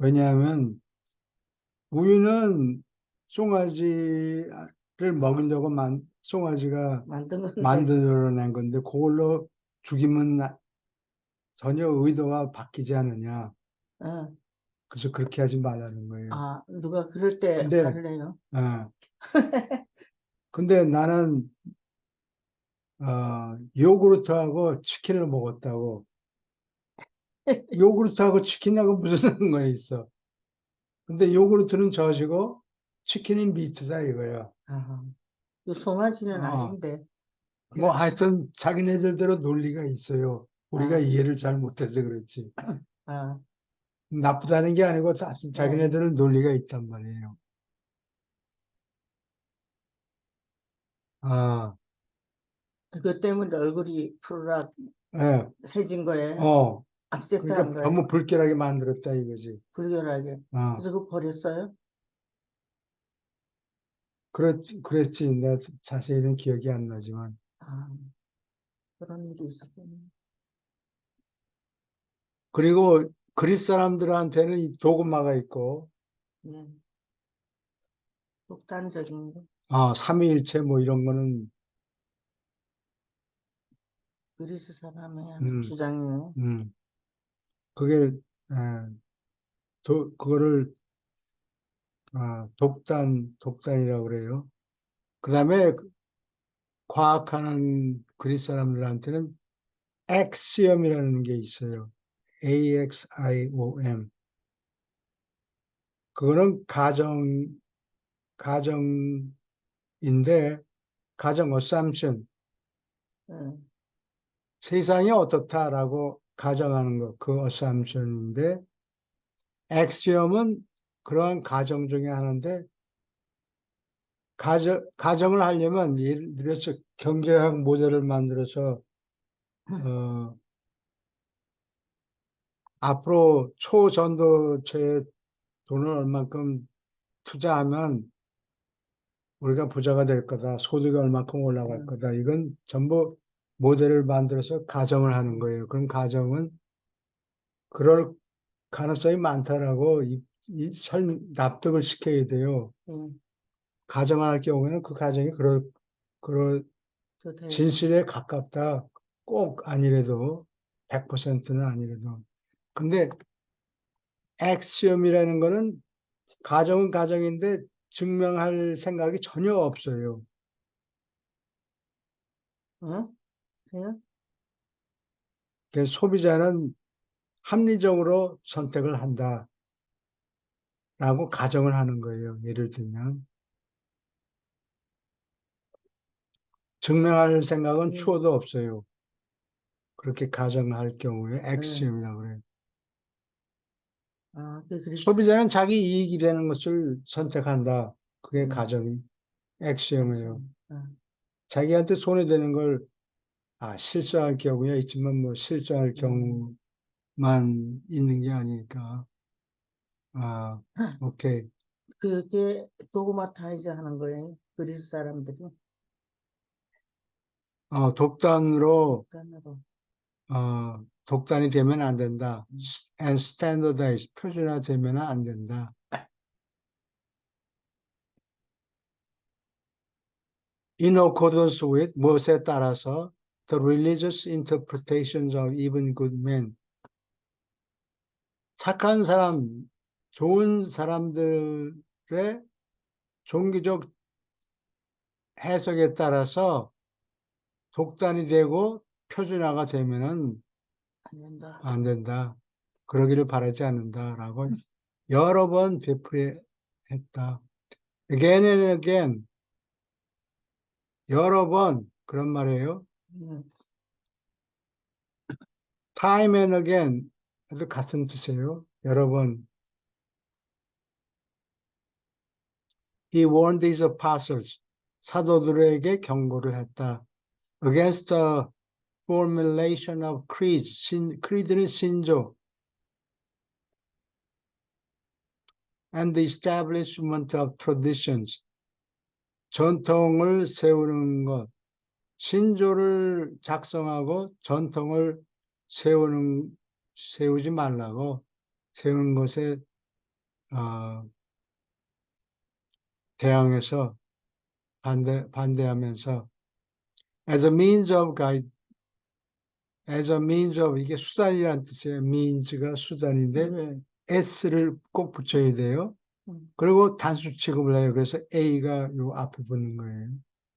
왜냐하면 우유는 송아지를 먹이려고 송아지가 만든 건데. 만들어낸 건데 그걸로 죽이면 전혀 의도가 바뀌지 않느냐. 어. 그래서 그렇게 하지 말라는 거예요. 아, 누가 그럴 때 근데, 화를 내요? 어, 근데 나는, 요구르트하고 치킨을 먹었다고. 요구르트하고 치킨하고 무슨 상관이 있어. 근데 요구르트는 젖이고 치킨은 미트다 이거야. 아, 이 송아지는 어, 아닌데. 뭐 내가 참, 하여튼 자기네들대로 논리가 있어요. 우리가 아, 이해를 잘 못해서 그렇지. 아, 나쁘다는 게 아니고 예. 자기네들은 논리가 있단 말이에요. 아, 그것 때문에 얼굴이 예, 푸르락해진 거예요. 어. 그러니까 압세트한 거예요. 너무 불결하게 만들었다 이거지. 불결하게. 어, 그래서 그거 버렸어요? 그랬지. 내가 자세히는 기억이 안 나지만. 아, 그런 일이 있었군요. 그리고 그리스 사람들한테는 이 도그마가 있고, 예. 독단적인 거. 삼위일체 뭐 이런 거는, 그리스 사람의 음, 주장이에요. 음, 그게, 에, 그거를, 독단이라고 그래요. 그 다음에 과학하는 그리스 사람들한테는 엑시엄이라는 게 있어요. AXIOM. 그거는 가정인데, 가정 어삼션, 예. 세상이 어떻다라고 가정하는 것, 그 어삼션인데, 엑시엄은 그러한 가정 중에 하나인데, 가정을 하려면 예를 들어서 경제학 모델을 만들어서, 어, 앞으로 초전도체에 돈을 얼만큼 투자하면 우리가 부자가 될 거다. 소득이 얼만큼 올라갈 음, 거다. 이건 전부 모델을 만들어서 가정을 하는 가정. 거예요. 그럼 가정은 그럴 가능성이 많다라고 납득을 시켜야 돼요. 예. 가정을 할 경우에는 그 가정이 그럴 좋다요. 진실에 가깝다. 꼭 아니래도 100%는 아니래도. 근데 엑시엄이라는 거는 가정은 가정인데 증명할 생각이 전혀 없어요. 어? 그래요? 그래서 소비자는 합리적으로 선택을 한다라고 가정을 하는 거예요. 예를 들면 증명할 생각은 예. 추호도 없어요. 그렇게 가정할 경우에 예. 엑시엄이라고 그래요. 아, 그 그리스, 소비자는 자기 이익이 되는 것을 선택한다. 그게 음, 가정이 엑시엄이에요. 액션. 아, 자기한테 손해되는 걸 실수할 경우야 있지만 뭐 실수할 음. 경우만 있는 게 아니니까. 아, 오케이. 그게 도그마타이즈 하는 거예요. 그리스 사람들이. 독단으로 독단으로. 독단이 되면 안 된다. 음, and standardize, 표준화되면 안 된다. In accordance with, 무엇에 따라서 the religious interpretations of even good men. 착한 사람, 좋은 사람들의 종교적 해석에 따라서 독단이 되고 표준화가 되면은 안 된다. 안 된다. 그러기를 바라지 않는다라고 여러 번 되풀이했다. Again and again, 여러 번 그런 말이에요. 음, Time and again, 도 같은 뜻이에요. 여러 번. He warned his apostles, 사도들에게 경고를 했다. Against the formulation of creeds, creed는 신조, and the establishment of traditions, 전통을 세우는 것, 신조를 작성하고 전통을 세우지 말라고 세우는 것에 대항해서 반대하면서 as a means of guide, as a means of 이게 수단이라는 뜻이에요. means가 수단인데 네. s를 꼭 붙여야 돼요. 그리고 단수 취급을 해요. 그래서 a가 요 앞에 붙는 거예요.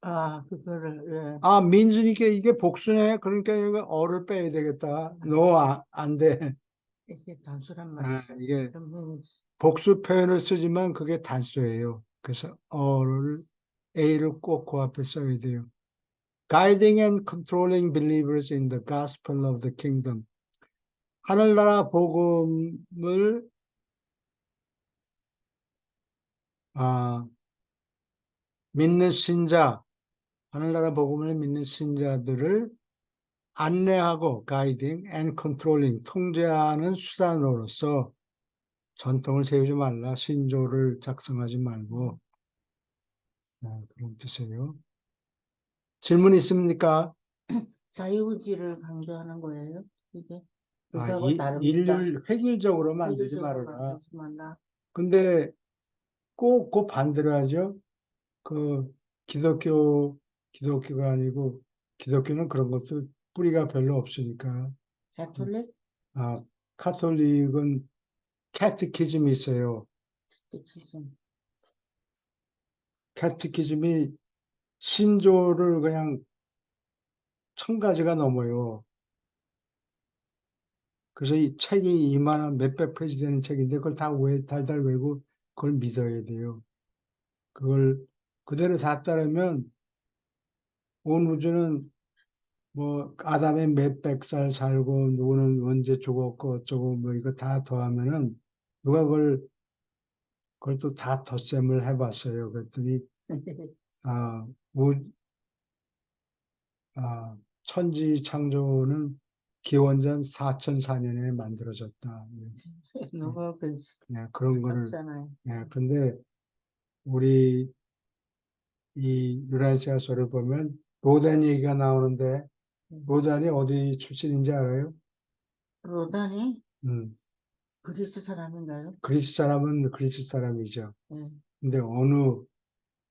아, 그거를, 예. 아, means니까 이게 복수네. 그러니까 이거 어를 빼야 되겠다. no, 안 돼. 이게 단수란 아, 말이죠. 이게 그러면 복수 표현을 쓰지만 그게 단수예요. 그래서 어를 a를 꼭 그 앞에 써야 돼요. Guiding and controlling believers in the gospel of the kingdom. 하늘나라 복음을 믿는 신자, 하늘나라 복음을 믿는 신자들을 안내하고 guiding and controlling, 통제하는 수단으로서 전통을 세우지 말라, 신조를 작성하지 말고 그런 뜻이에요. 질문 있습니까? 자유의지를 강조하는 거예요. 이게 아, 그거하고 다릅니다. 인류를 획일적으로 만들지 회계적으로 말아라. 만들지 말라. 근데 꼭 그 반대로 하죠. 그 기독교가 아니고 기독교는 그런 것도 뿌리가 별로 없으니까. 가톨릭 카톨릭은 캐티키즘이 있어요. 특히즘. 캐티키즘이 신조를 그냥 1000가지가 넘어요. 그래서 이 책이 이만한 몇백 페이지 되는 책인데 그걸 다 달달 외고 그걸 믿어야 돼요. 그걸 그대로 다 따르면 온 우주는 뭐 아담의 몇백 살 살고 누구는 언제 죽었고 어쩌고 뭐 이거 다 더하면은 누가 그걸 또 다 덧셈을 해봤어요. 그랬더니 아, 우, 천지 창조는 기원전 4004년에 만들어졌다. 너무 그런 거를 가깝잖아요. 근데 우리 이 유라시아서를 보면 로단 얘기가 나오는데 로단이 어디 출신인지 알아요? 로단이 음, 그리스 사람인가요? 그리스 사람은 그리스 사람이죠. 네. 근데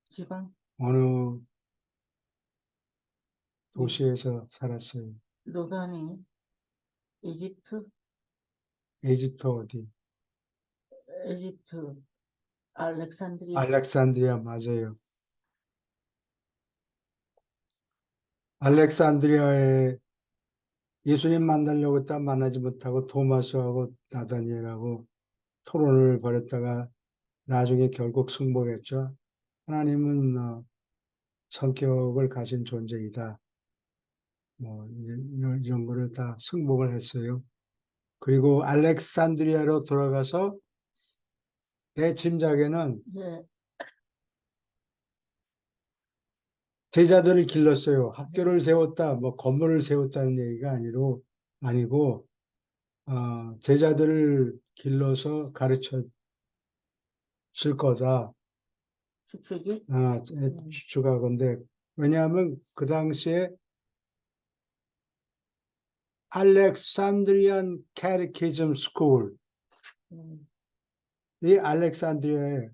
지방 어느 도시에서 살았어요. 로단이 이집트 에집트 어디? 이집트 알렉산드리아 알렉산드리아 맞아요. 알렉산드리아에 예수님 만나려고 했다 만나지 못하고 토마스하고 나다니엘하고 토론을 벌였다가 나중에 결국 승복했죠. 하나님은 성격을 가진 존재이다. 뭐 이런 거를 다 승복을 했어요. 그리고 알렉산드리아로 돌아가서 내 짐작에는 예. 제자들을 길렀어요. 학교를 세웠다, 뭐 건물을 세웠다는 얘기가 아니고 제자들을 길러서 가르쳐 줄 거다. 축축이 추측하건데 왜냐하면 그 당시에 알렉산드리안 캐티키즘 스쿨 이 알렉산드리아에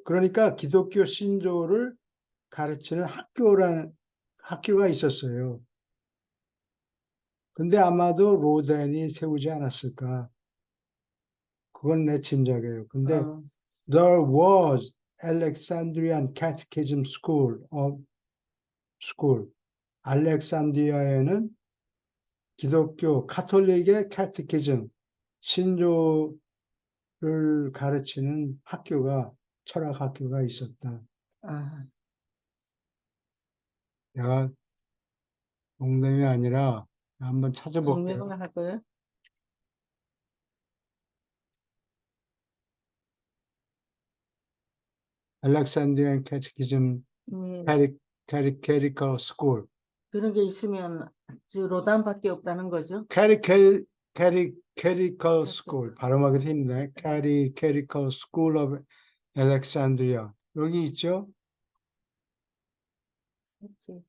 그러니까 기독교 신조를 가르치는 학교가 있었어요. 근데 아마도 로덴이 세우지 않았을까. 그건 내 짐작이에요. 근데 there was Alexandrian Catechism School. 알렉산드리아에는 기독교 카톨릭의 캐티키즘 신조를 가르치는 철학 학교가 있었다. 내가 농담이 아니라 한번 찾아볼게요. 증명을 할 거예요? Alexandrian Catechism Catechetical School. 그런 게 있으면 저 로단밖에 없다는 거죠? Catechetical School. 발음하기 힘드네. Catechetical School of Alexandria. 여기 있죠? 이렇게.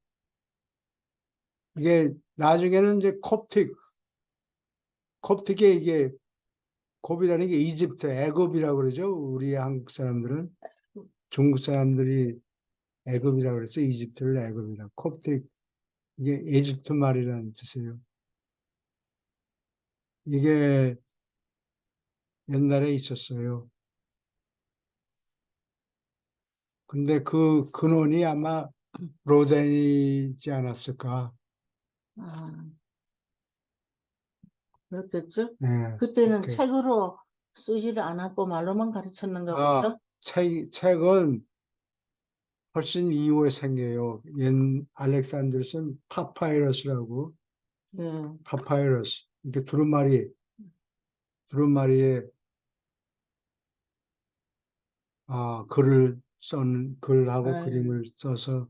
이게 나중에는 이제 콥틱에 이게 곱이라는 게 이집트, 애굽이라고 그러죠. 우리 한국 사람들은, 중국 사람들이 애굽이라고 그래서 이집트를 애굽이라고. 콥틱, 이게 이집트 말이라는 뜻이에요. 이게 옛날에 있었어요. 근데 그 근원이 아마 로덴이지 않았을까. 아, 그렇겠죠? 네, 그때는 오케이. 책으로 쓰지를 않았고 말로만 가르쳤는가 아, 보죠? 책은 훨씬 이후에 생겨요. 알렉산드로스는 파파이러스라고, 예, 파파이러스. 이게 두루마리에 글하고 아유, 그림을 써서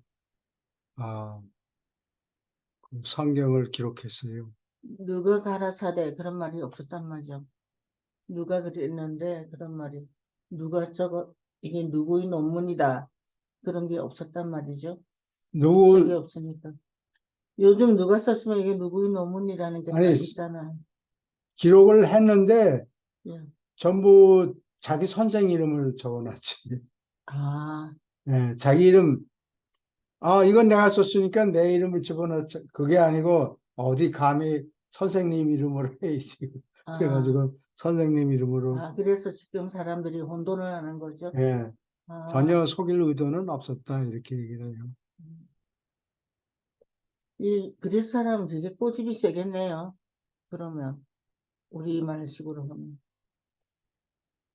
그 성경을 기록했어요. 누가 가라사대 그런 말이 없었단 말이죠. 누가 그랬는데 그런 말이 누가 저거 이게 누구의 논문이다 그런 게 없었단 말이죠. 책이 누구, 없으니까. 요즘 누가 썼으면 이게 누구의 논문이라는 게 딱 아니, 있잖아요. 기록을 했는데 예. 전부 자기 선생 이름을 적어놨지. 아, 예, 자기 이름, 이건 내가 썼으니까 내 이름을 집어넣자. 그게 아니고, 어디 감히 선생님 이름으로 해야지. 아, 그래가지고, 선생님 이름으로, 그래서 지금 사람들이 혼돈을 하는 거죠. 예, 아, 전혀 속일 의도는 없었다. 이렇게 얘기를 해요. 이 그리스 사람은 되게 꼬집이 세겠네요. 그러면 우리말식으로 하면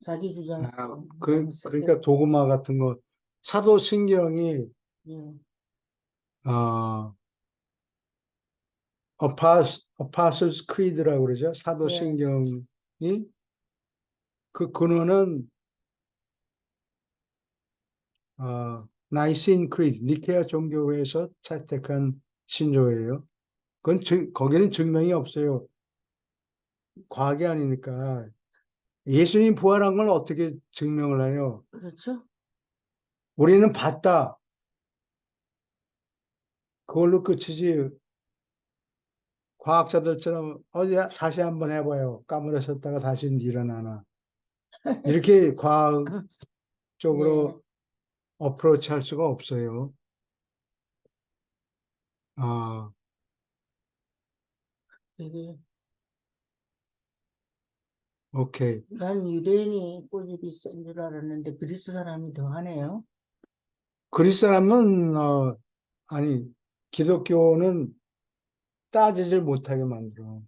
자기 주장 너무 세게. 그러니까 도구마 같은 거, 사도신경이, 예, 어, Apostles' Creed라고 그러죠. 예, 사도신경이, 그 근원은, 나이신 크리드, 니케아 종교회에서 채택한 신조예요. 거기는 증명이 없어요. 과학이 아니니까. 예수님 부활한 걸 어떻게 증명을 해요? 그렇죠. 우리는 봤다. 그걸로 끝이지. 과학자들처럼 다시 한번 해봐요. 까무러셨다가 다시 일어나나. 이렇게 예, 과학적으로 어프로치 할 수가 없어요. 아, 되게 오케이. 난 유대인이 꼬집이 센 줄 알았는데 그리스 사람이 더 하네요. 그리스 사람은, 아니, 기독교는 따지질 못하게 만들어.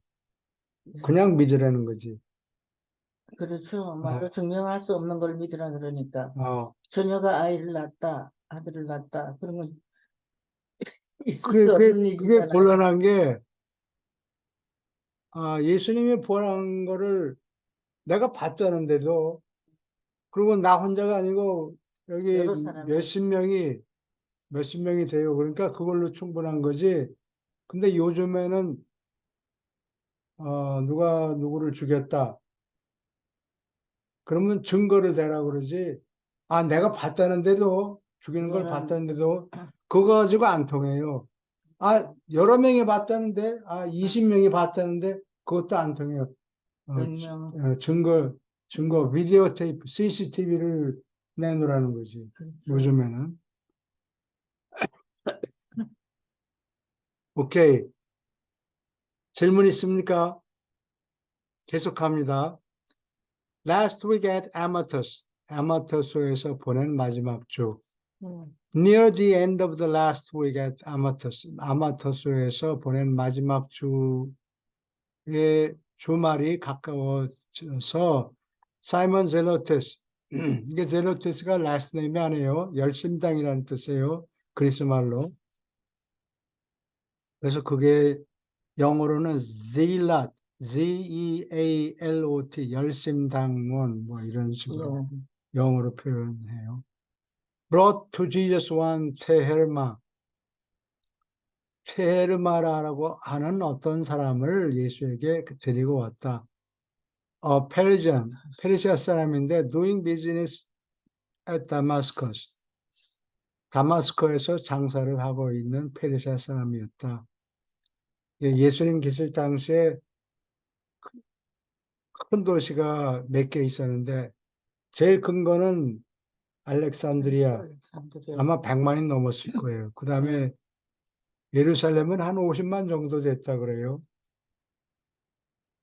그냥 예, 믿으라는 거지. 그렇죠. 말로 어, 증명할 수 없는 걸 믿으라 그러니까 어. 처녀가 아이를 낳았다, 아들을 낳았다. 그러면 있을 그게, 수 그게, 없는 그게 일이잖아요. 곤란한 게, 예수님이 부활한 거를 내가 봤다는데도, 그리고 나 혼자가 아니고, 여기 여러 사람이 몇십 명이 돼요. 그러니까 그걸로 충분한 거지. 근데 요즘에는, 누가 누구를 죽였다. 그러면 증거를 대라 그러지. 내가 봤다는데도, 죽이는 걸 그거는 봤다는데도, 그거 가지고 안 통해요. 여러 명이 봤다는데, 20명이 봤다는데, 그것도 안 통해요. 백명 증거, 비디오 테이프, CCTV를 내놓으라는 거지. 그렇죠. 요즘에는. 오케이. 질문 있습니까? 계속합니다. Last week at Amatus. 아마터소에서 보낸 마지막 주. 음, Near the end of the last week at Amatus. 아마터소에서 보낸 마지막 주의 주말이 가까워져서 사이먼 젤로테스. 이게 젤로테스가 last name이 아니에요. 열심당이라는 뜻이에요. 그리스 말로. 그래서 그게 영어로는 zealot, Z-E-A-L-O-T, 열심당원, 뭐 이런 식으로 예, 영어로 표현해요. brought to Jesus one 테헬마, 테헬마라고 하는 어떤 사람을 예수에게 데리고 왔다. 페르시아 사람인데 doing business at Damascus, 다마스커에서 장사를 하고 있는 페르시아 사람이었다. 예수님 계실 당시에 큰 도시가 몇 개 있었는데 제일 큰 거는 알렉산드리아 알렉산드리아. 아마 100만이 넘었을 거예요. 그 네. 다음에 예루살렘은 한 50만 정도 됐다 그래요.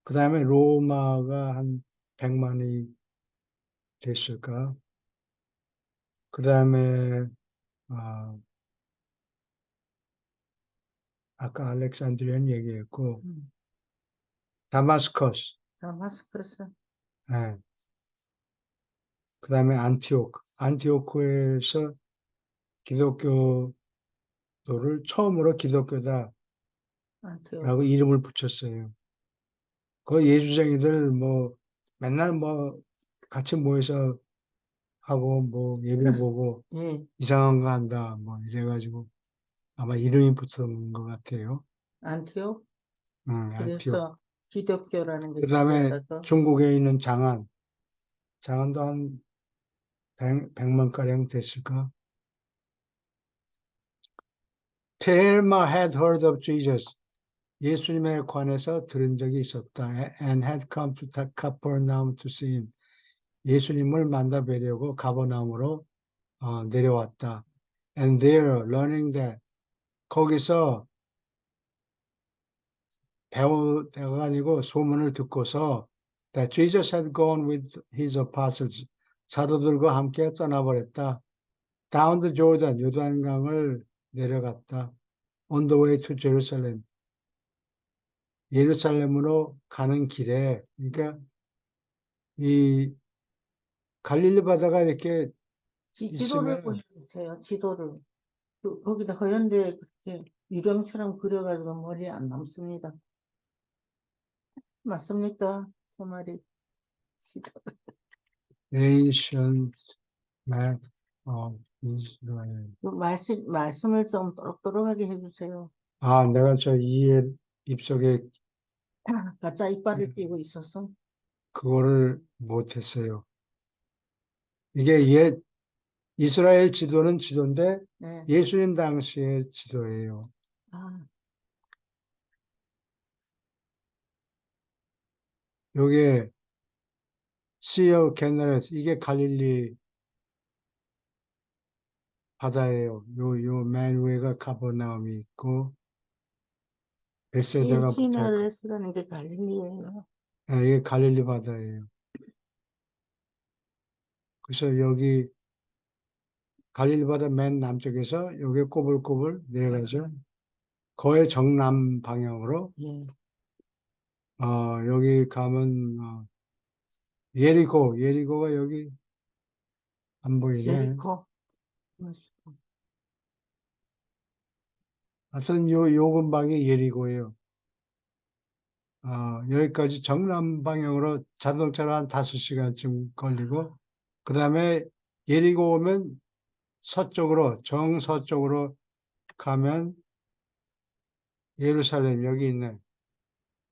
그 다음에 로마가 한 100만이 됐을까? 그 다음에 아까 알렉산드리아는 얘기했고 음. 다마스커스, 다마스커스. 예. 그 다음에 안티오크에서 기독교도를 처음으로 기독교다라고 안티오크. 이름을 붙였어요. 그 예주쟁이들 뭐 맨날 뭐 같이 모여서 하고 뭐 예배 보고 예. 이상한 거 한다 뭐 이래가지고 아마 이름이 붙은 것 같아요. 안티오크. 안티오크. 그래서 기독교라는 게 그 다음에 생겼다고. 중국에 있는 장안도 한 100만 가량 됐을까? Thelma had heard of Jesus. 예수님에 관해서 들은 적이 있었다. And had come to Capernaum to see him. 예수님을 만나뵈려고 가버나움으로 내려왔다. And there, learning that. 거기서 배우다가 아니고 소문을 듣고서 that Jesus had gone with his apostles. 사도들과 함께 떠나버렸다. Down the Jordan, 요단강을 내려갔다. On the way to Jerusalem. 예루살렘으로 가는 길에, 그러니까 이 갈릴리 바다가 이렇게 지도를 있으면, 보여주세요. 지도를. 거기다 허연데 그렇게 유령처럼 그려가지고 머리에 안 남습니다. 맞습니까? 저 말이. 지도. ancient map of Israel. 그 말씀을 좀 또록또록하게 해주세요. 내가 저 이해 입속에 가짜 이빨을 끼고 있어서. 그거를 못했어요. 이게 이스라엘 지도는 지도인데 네. 예수님 당시의 지도예요. 아, 요게 Sea of Gennesaret, 이게 갈릴리 바다예요. 맨 위에가 가버나움이 있고 베세다가 붙어 있고, 시내레스라는 게 갈릴리예요. 이게 갈릴리 바다예요. 그래서 여기 갈릴리 바다 맨 남쪽에서 여기 꼬불꼬불 내려가죠. 거의 정남 방향으로 예. 여기 가면 예리고가 여기 안 보이네. 예리코. 하여튼 요 근방이 예리고예요. 여기까지 정남 방향으로 자동차로 한 5시간쯤 걸리고 그 다음에 예리고 오면 정서쪽으로 가면 예루살렘 여기 있네.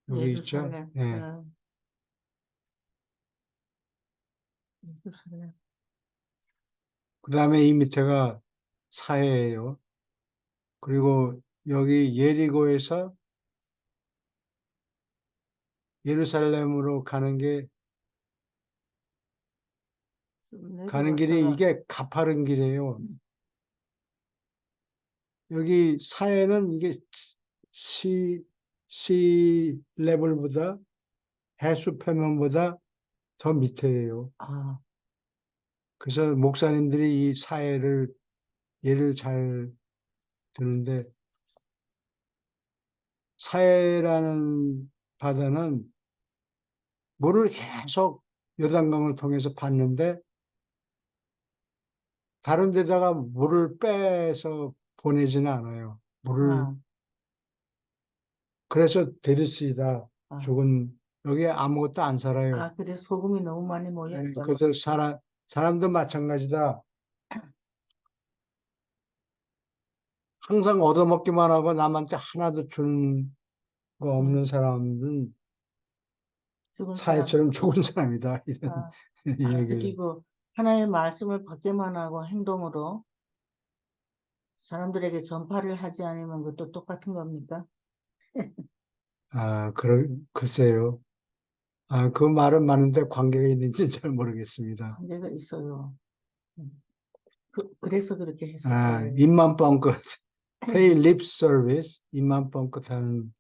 여기 있죠. 예루살렘. 예. 예루살렘. 그 다음에 이 밑에가 사해예요. 그리고 여기 예리고에서 예루살렘으로 가는 좀 길이 내려갔다가 이게 가파른 길이에요. 여기 사해는 이게 시 레벨보다 해수 표면보다 더 밑에예요. 아, 그래서 목사님들이 이 사해를 예를 잘 드는데 사해라는 바다는 물을 계속 요단강을 통해서 받는데 다른 데다가 물을 빼서 보내지는 않아요. 아, 그래서 데드시다. 아. 죽은 여기에 아무것도 안 살아요. 그래 소금이 너무 많이 모였구나. 그래서 사람도 마찬가지다. 항상 얻어먹기만 하고 남한테 하나도 주는 거 없는 사람은 죽은 사람. 사회처럼 좋은 사람이다. 이런 아, 얘기를. 그리고 하나님의 말씀을 받기만 하고 행동으로 사람들에게 전파를 하지 않으면 그것도 똑같은 겁니까? 글쎄요. 그 말은 많은데 관계가 있는지 잘 모르겠습니다. 관계가 있어요. 음. 그래서 그렇게 했을 아, 거예요. 입만 뻥끗, pay lip service, 입만 뻥끗하는,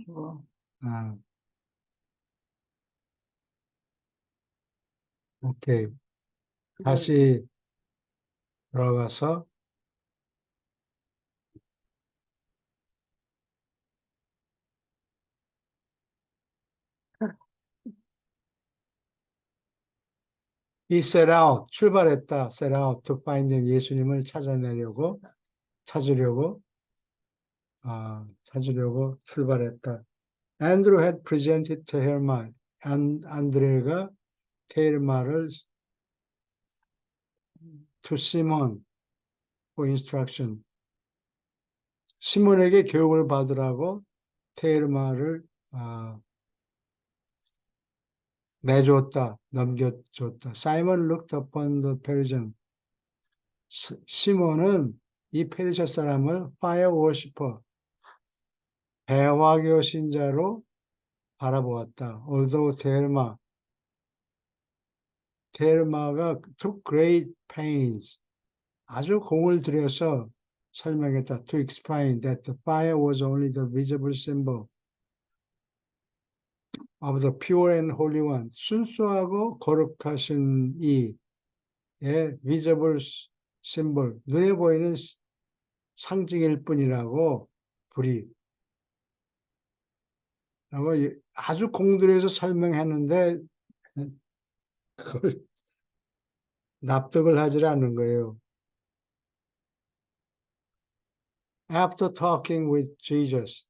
뭐, 아, 오케이. 그래, 다시 들어가서, he set out, 출발했다, set out to find 예수님을 찾으려고, 찾으려고 출발했다. Andrew had presented 테헬마, 안드레가 테헬마를 to Simon for instruction. 시몬에게 교육을 받으라고 테헬마를 내줬다, 넘겨줬다. Simon looked upon the Persian. 시몬은 이 페르시아 사람을 fire worshipper, 배화교 신자로 바라보았다. Although 테헬마가 took great pains, 아주 공을 들여서 설명했다. To explain that the fire was only the visible symbol of the pure and holy one. 순수하고 거룩하신 이의 visible symbol, 눈에 보이는 상징일 뿐이라고 불이. 라고 아주 공들여서 설명했는데 그걸 납득을 하지 않는 거예요. After talking with Jesus,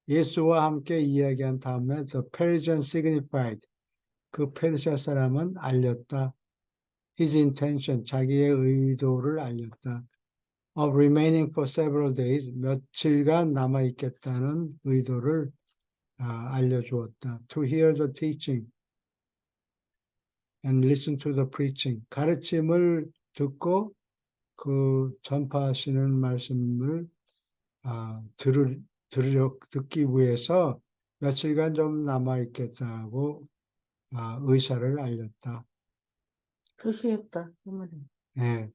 예수와 함께 이야기한 다음에 the Persian signified, 그 페르시아 사람은 알렸다. His intention, 자기의 의도를 알렸다. Of remaining for several days, 며칠간 남아있겠다는 의도를 알려주었다. To hear the teaching and listen to the preaching. 가르침을 듣고 그 전파하시는 말씀을 듣기 위해서 며칠간 좀 남아있겠다고 의사를 알렸다. 표시했다. 그 말이. 예.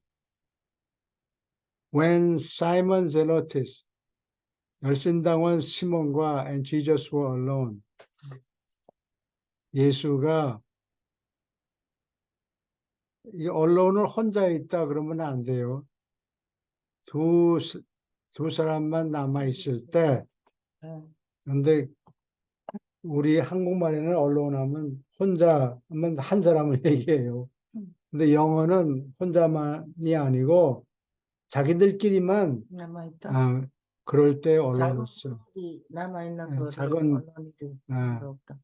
When Simon Zelotes, 열심당원 시몬과 and Jesus were alone, 예수가 이 언론을 혼자 있다 그러면 안 돼요. 두 사람만 남아 있을 때, 예. 근데 우리 한국말에는 언론하면 혼자 하면 한 사람을 얘기해요. 근데 영어는 혼자만이 아니고 자기들끼리만 남아있다. 그럴 때 작은 언론을 써. 물이 남아있는 예, 거를 작은 언론이지. 예, 없다.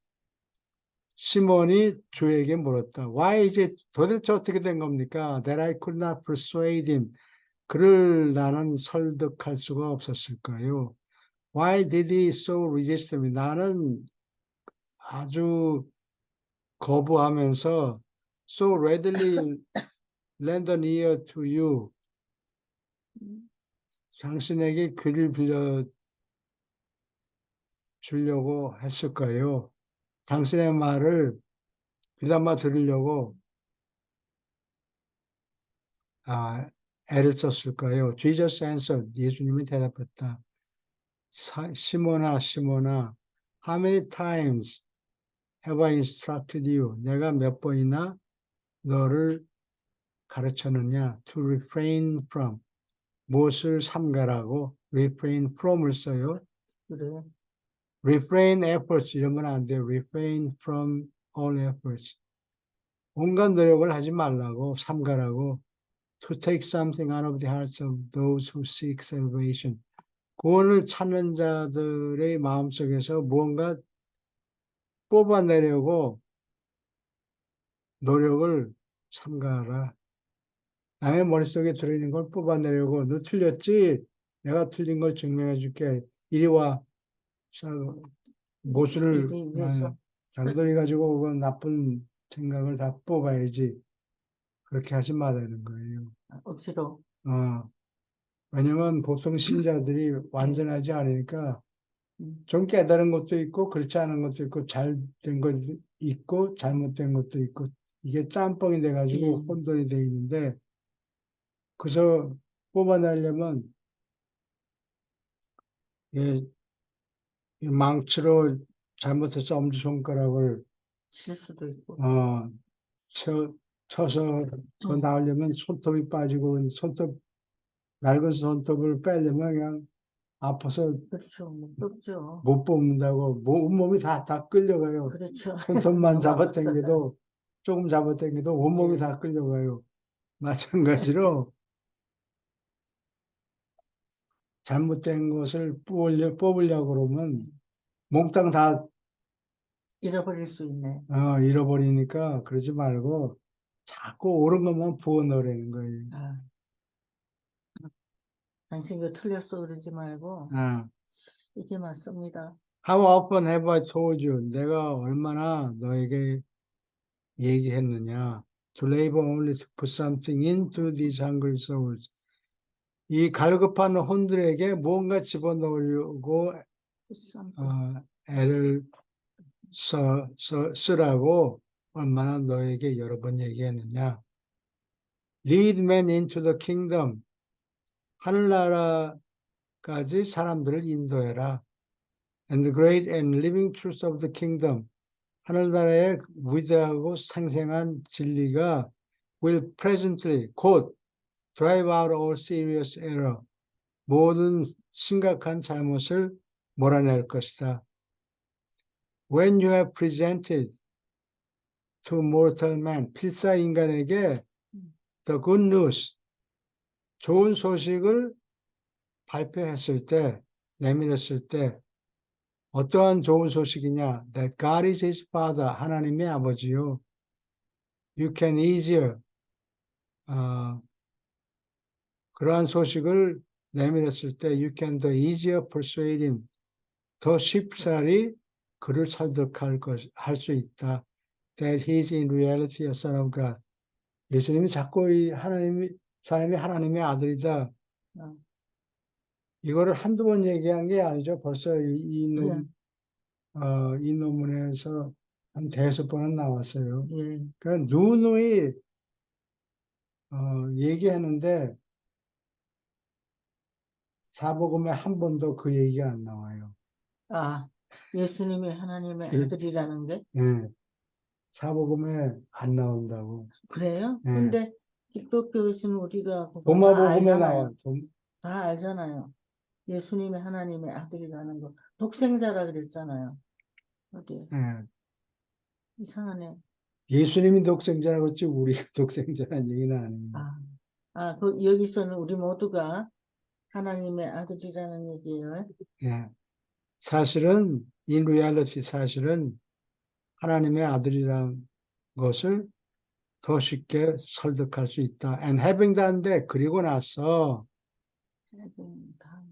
시몬이 주에게 물었다. Why is it 도대체 어떻게 된 겁니까? That I could not persuade him. 그를 나는 설득할 수가 없었을까요? Why did he so resist me? 나는 아주 거부하면서 so readily lend an ear to you. 당신에게 귀를 빌려 주려고 했을까요? 당신의 말을 귀담아 들으려고 애를 썼을까요? Jesus answered. 예수님이 대답했다. 시몬아, 시몬아, how many times have I instructed you? 내가 몇 번이나 너를 가르쳤느냐? To refrain from. 무엇을 삼가라고? refrain from을 써요. 그래. refrain efforts 이러면 안 돼요. refrain from all efforts. 온갖 노력을 하지 말라고, 삼가라고. To take something out of the hearts of those who seek salvation. 구원을 찾는 자들의 마음속에서 무언가 뽑아내려고 노력을 삼가하라. 남의 머릿속에 들어있는 걸 뽑아내려고 너 틀렸지? 내가 틀린 걸 증명해 줄게. 이리 와. 모수를 이리 위해서 장돌이 가지고 그 나쁜 생각을 다 뽑아야지. 그렇게 하지 말라는 거예요. 억지로. 왜냐면 보통 신자들이 완전하지 않으니까 좀 깨달은 것도 있고 그렇지 않은 것도 있고 잘된 것도 있고 잘못된 것도 있고 이게 짬뽕이 돼가지고 예. 혼돈이 돼 있는데 그래서 뽑아내려면 예, 이 망치로 잘못해서 엄지손가락을 칠 수도 있고. 어, 쳐서 더 예. 나오려면 손톱이 빠지고 낡은 손톱을 빼려면 그냥 아파서 그렇죠. 무섭죠. 못 뽑는다고 온몸이 다 끌려가요. 그렇죠. 손톱만 너무 아팠어요. 잡아당겨도 조금 잡아당겨도 온몸이 예. 다 끌려가요. 마찬가지로 잘못된 것을 뽑으려고 그러면 몽땅 다 잃어버릴 수 있네. 잃어버리니까 그러지 말고 자꾸 옳은 것만 부어 넣으라는 거예요. 아, 당신 이거 틀렸어 그러지 말고 아, 이게 맞습니다. How often have I told you? 내가 얼마나 너에게 얘기했느냐? To labor only to put something into these hungry souls. 이 갈급한 혼들에게 뭔가 집어넣으려고 애를 쓰라고 얼마나 너에게 여러 번 얘기했느냐? Lead men into the kingdom. 하늘나라까지 사람들을 인도해라. And the great and living truth of the kingdom. 하늘나라의 위대하고 생생한 진리가 will presently, 곧 drive out all serious error. 모든 심각한 잘못을 몰아낼 것이다. When you have presented to mortal man, 필사 인간에게 the good news, 좋은 소식을 발표했을 때, 내밀었을 때, 어떠한 좋은 소식이냐? That God is his father, 하나님의 아버지요. You can easier, 그러한 소식을 내밀었을 때, you can the easier persuade him, 더 쉽사리 그를 할 수 있다. That he is in reality a son of God. 예수님이 자꾸 사람이 하나님의 아들이다. 어, 이거를 한두 번 얘기한 게 아니죠. 벌써 예. 이 논문에서 한 대여섯 번은 나왔어요. 예. 그러니까 누누이 얘기하는데 사복음에 한 번도 그 얘기가 안 나와요. 아, 예수님이 하나님의 예, 아들이라는 게 예, 사복음에 안 나온다고. 그래요? 예, 근데 기독교에서는 우리가 그거 다 도마복음에 나와. 알잖아요. 다 알잖아요. 예수님이 하나님의 아들이라는 거. 독생자라 그랬잖아요. 어디 예, 이상하네. 예수님이 독생자라고 했지 우리가 독생자라는 얘기는 아닙니다. 여기서는 우리 모두가 하나님의 아들이라는 얘기예요. 예, 사실은 in reality 사실은 하나님의 아들이라는 것을 더 쉽게 설득할 수 있다. And having done that, 그리고 나서 다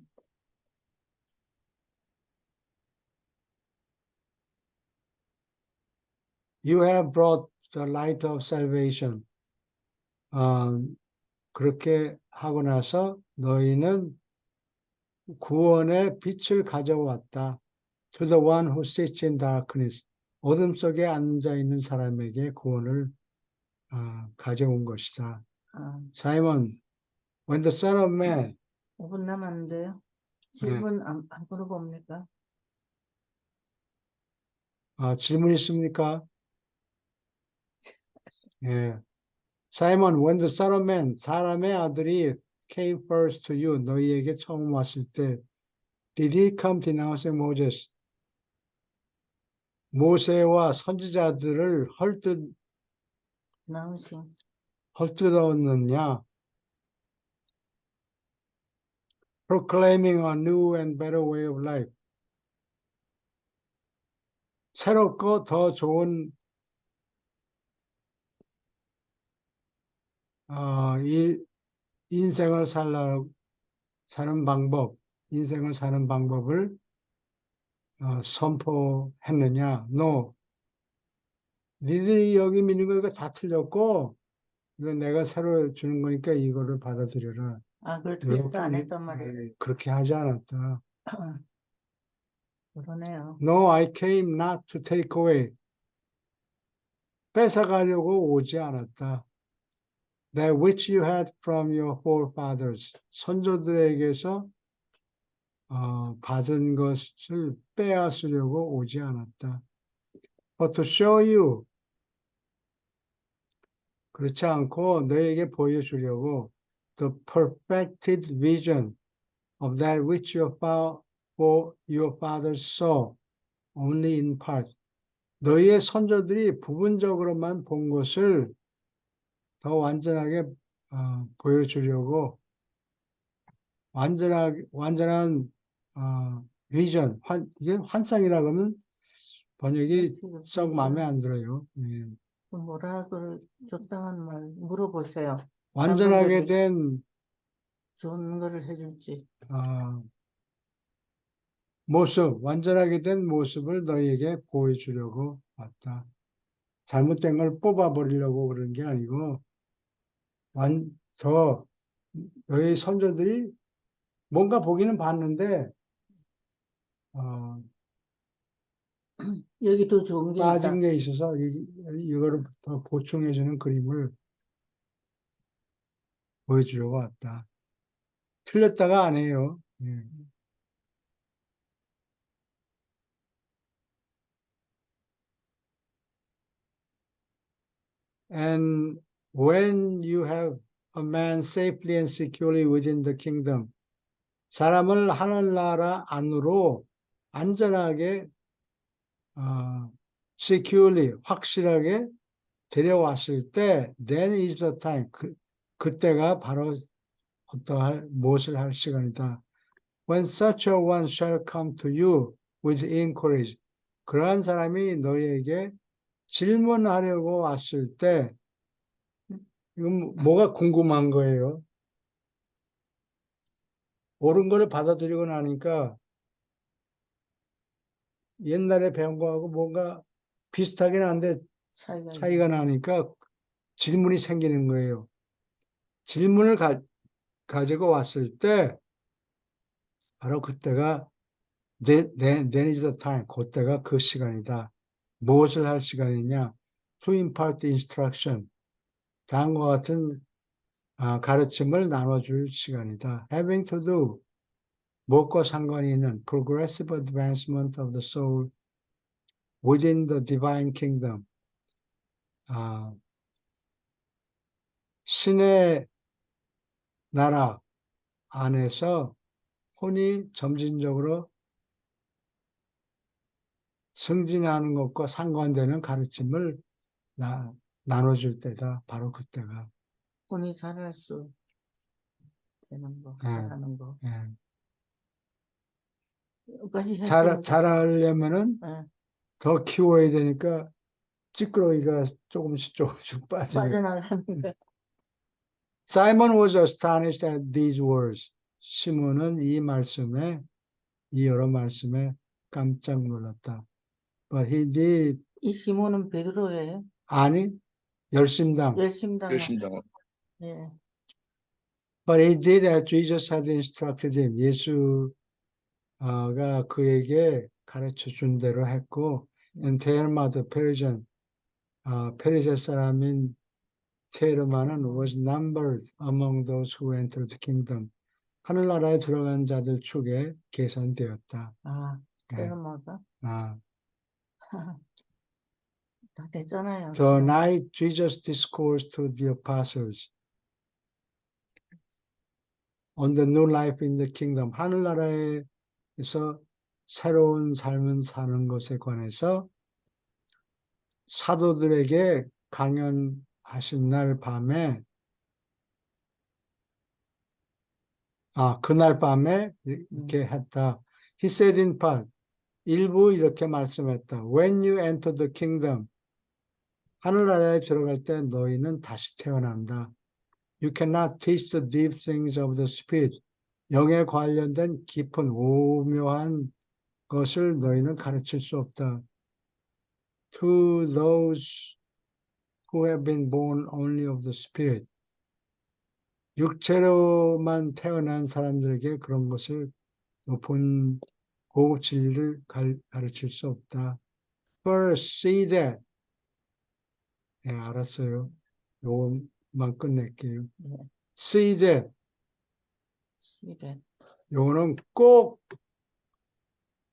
you have brought the light of salvation. 그렇게 하고 나서 너희는 구원의 빛을 가져왔다. To the one who sits in darkness. 어둠 속에 앉아 있는 사람에게 구원을 가져온 것이다. 아, Simon, when the Son of Man, 5분 남았는데요. 예, 질문 안 물어봅니까? 질문 있습니까? 예. Simon, when the Son of Man, 사람의 아들이 came first to you, 너희에게 처음 왔을 때, did he come denouncing Moses? 모세와 선지자들을 나우신 헐뜯었느냐? Proclaiming a new and better way of life. 새롭고 더 좋은 인생을 사는 방법, 인생을 사는 방법을 선포했느냐? No. 니들이 여기 믿는 거 이거 다 틀렸고, 이거 내가 새로 주는 거니까 이거를 받아들여라. 그걸 이렇게 틀렸다 안 했단 말이에요. 그렇게 하지 않았다. 그러네요. No, I came not to take away. 뺏어가려고 오지 않았다. That which you had from your forefathers. 선조들에게서 받은 것을 빼앗으려고 오지 않았다. But to show you. 그렇지 않고 너에게 보여주려고 the perfected vision of that which your fathers saw only in part. 너희의 선조들이 부분적으로만 본 것을 더 완전하게 보여주려고 완전한 비전, 이게 환상이라고 하면 번역이 썩 마음에 안 들어요. 예. 뭐라 적당한 말 물어보세요. 완전하게 장로들이 된 좋은 거를 해줄지. 완전하게 된 모습을 너희에게 보여주려고 왔다. 잘못된 걸 뽑아버리려고 그런 게 아니고, 너희 선조들이 뭔가 보기는 봤는데, 여기 더 좋은 게 있다. 빠진 게 있어서 이거를 더 보충해주는 그림을 보여주려고 왔다. 틀렸다가 아니에요. 예. And when you have a man safely and securely within the kingdom, 사람을 하늘나라 안으로 안전하게, securely, 확실하게 데려왔을 때, then is the time. 그때가 바로 무엇을 할 시간이다. When such a one shall come to you with inquiries. 그러한 사람이 너희에게 질문하려고 왔을 때, 이건 뭐가 궁금한 거예요? 옳은 거를 받아들이고 나니까 옛날에 배운 거하고 뭔가 비슷하긴 한데 차이가 나니까 질문이 생기는 거예요. 질문을 가지고 왔을 때 바로 그때가 then is the time. 그때가 그 시간이다. 무엇을 할 시간이냐? To impart instruction. 다음과 같은 가르침을 나눠줄 시간이다. Having to do. 무엇과 상관이 있는 progressive advancement of the soul within the divine kingdom. 신의 나라 안에서 혼이 점진적으로 승진하는 것과 상관되는 가르침을 나눠줄 때다. 바로 그때가. 혼이 잘할 수 되는 거, 예, 하는 거. 예. 여기까지 잘하려면은 더 키워야 되니까 찌끄러기가 조금씩 빠지네. 빠져나가는 거. Simon was astonished at these words. 시몬은 이 여러 말씀에 깜짝 놀랐다. But he did. 이 시몬은 베드로예요. 아니, 열심당. 열심당. 예. But he did as Jesus had instructed him. 예수가 그에게 가르쳐 준 대로 했고, and Telma the Persian, 페르시아 사람인 테르마는 was numbered among those who entered the kingdom. 하늘나라에 들어간 자들 축에 계산되었다. 테르마가 다 됐잖아요. The night Jesus discoursed to the apostles on the new life in the kingdom. 하늘나라에서 새로운 삶을 사는 것에 관해서 사도들에게 강연하신 날 밤에, 그날 밤에 이렇게 했다. He said in part, 일부 이렇게 말씀했다. When you enter the kingdom, 하늘나라에 들어갈 때 너희는 다시 태어난다. You cannot teach the deep things of the spirit. 영에 관련된 깊은 오묘한 것을 너희는 가르칠 수 없다. To those who have been born only of the spirit. 육체로만 태어난 사람들에게 그런 것을 높은 고급 진리를 가르칠 수 없다. First, see that. 예, 알았어요. 요것만 끝낼게요. 네. See that. 시대. 요거는 꼭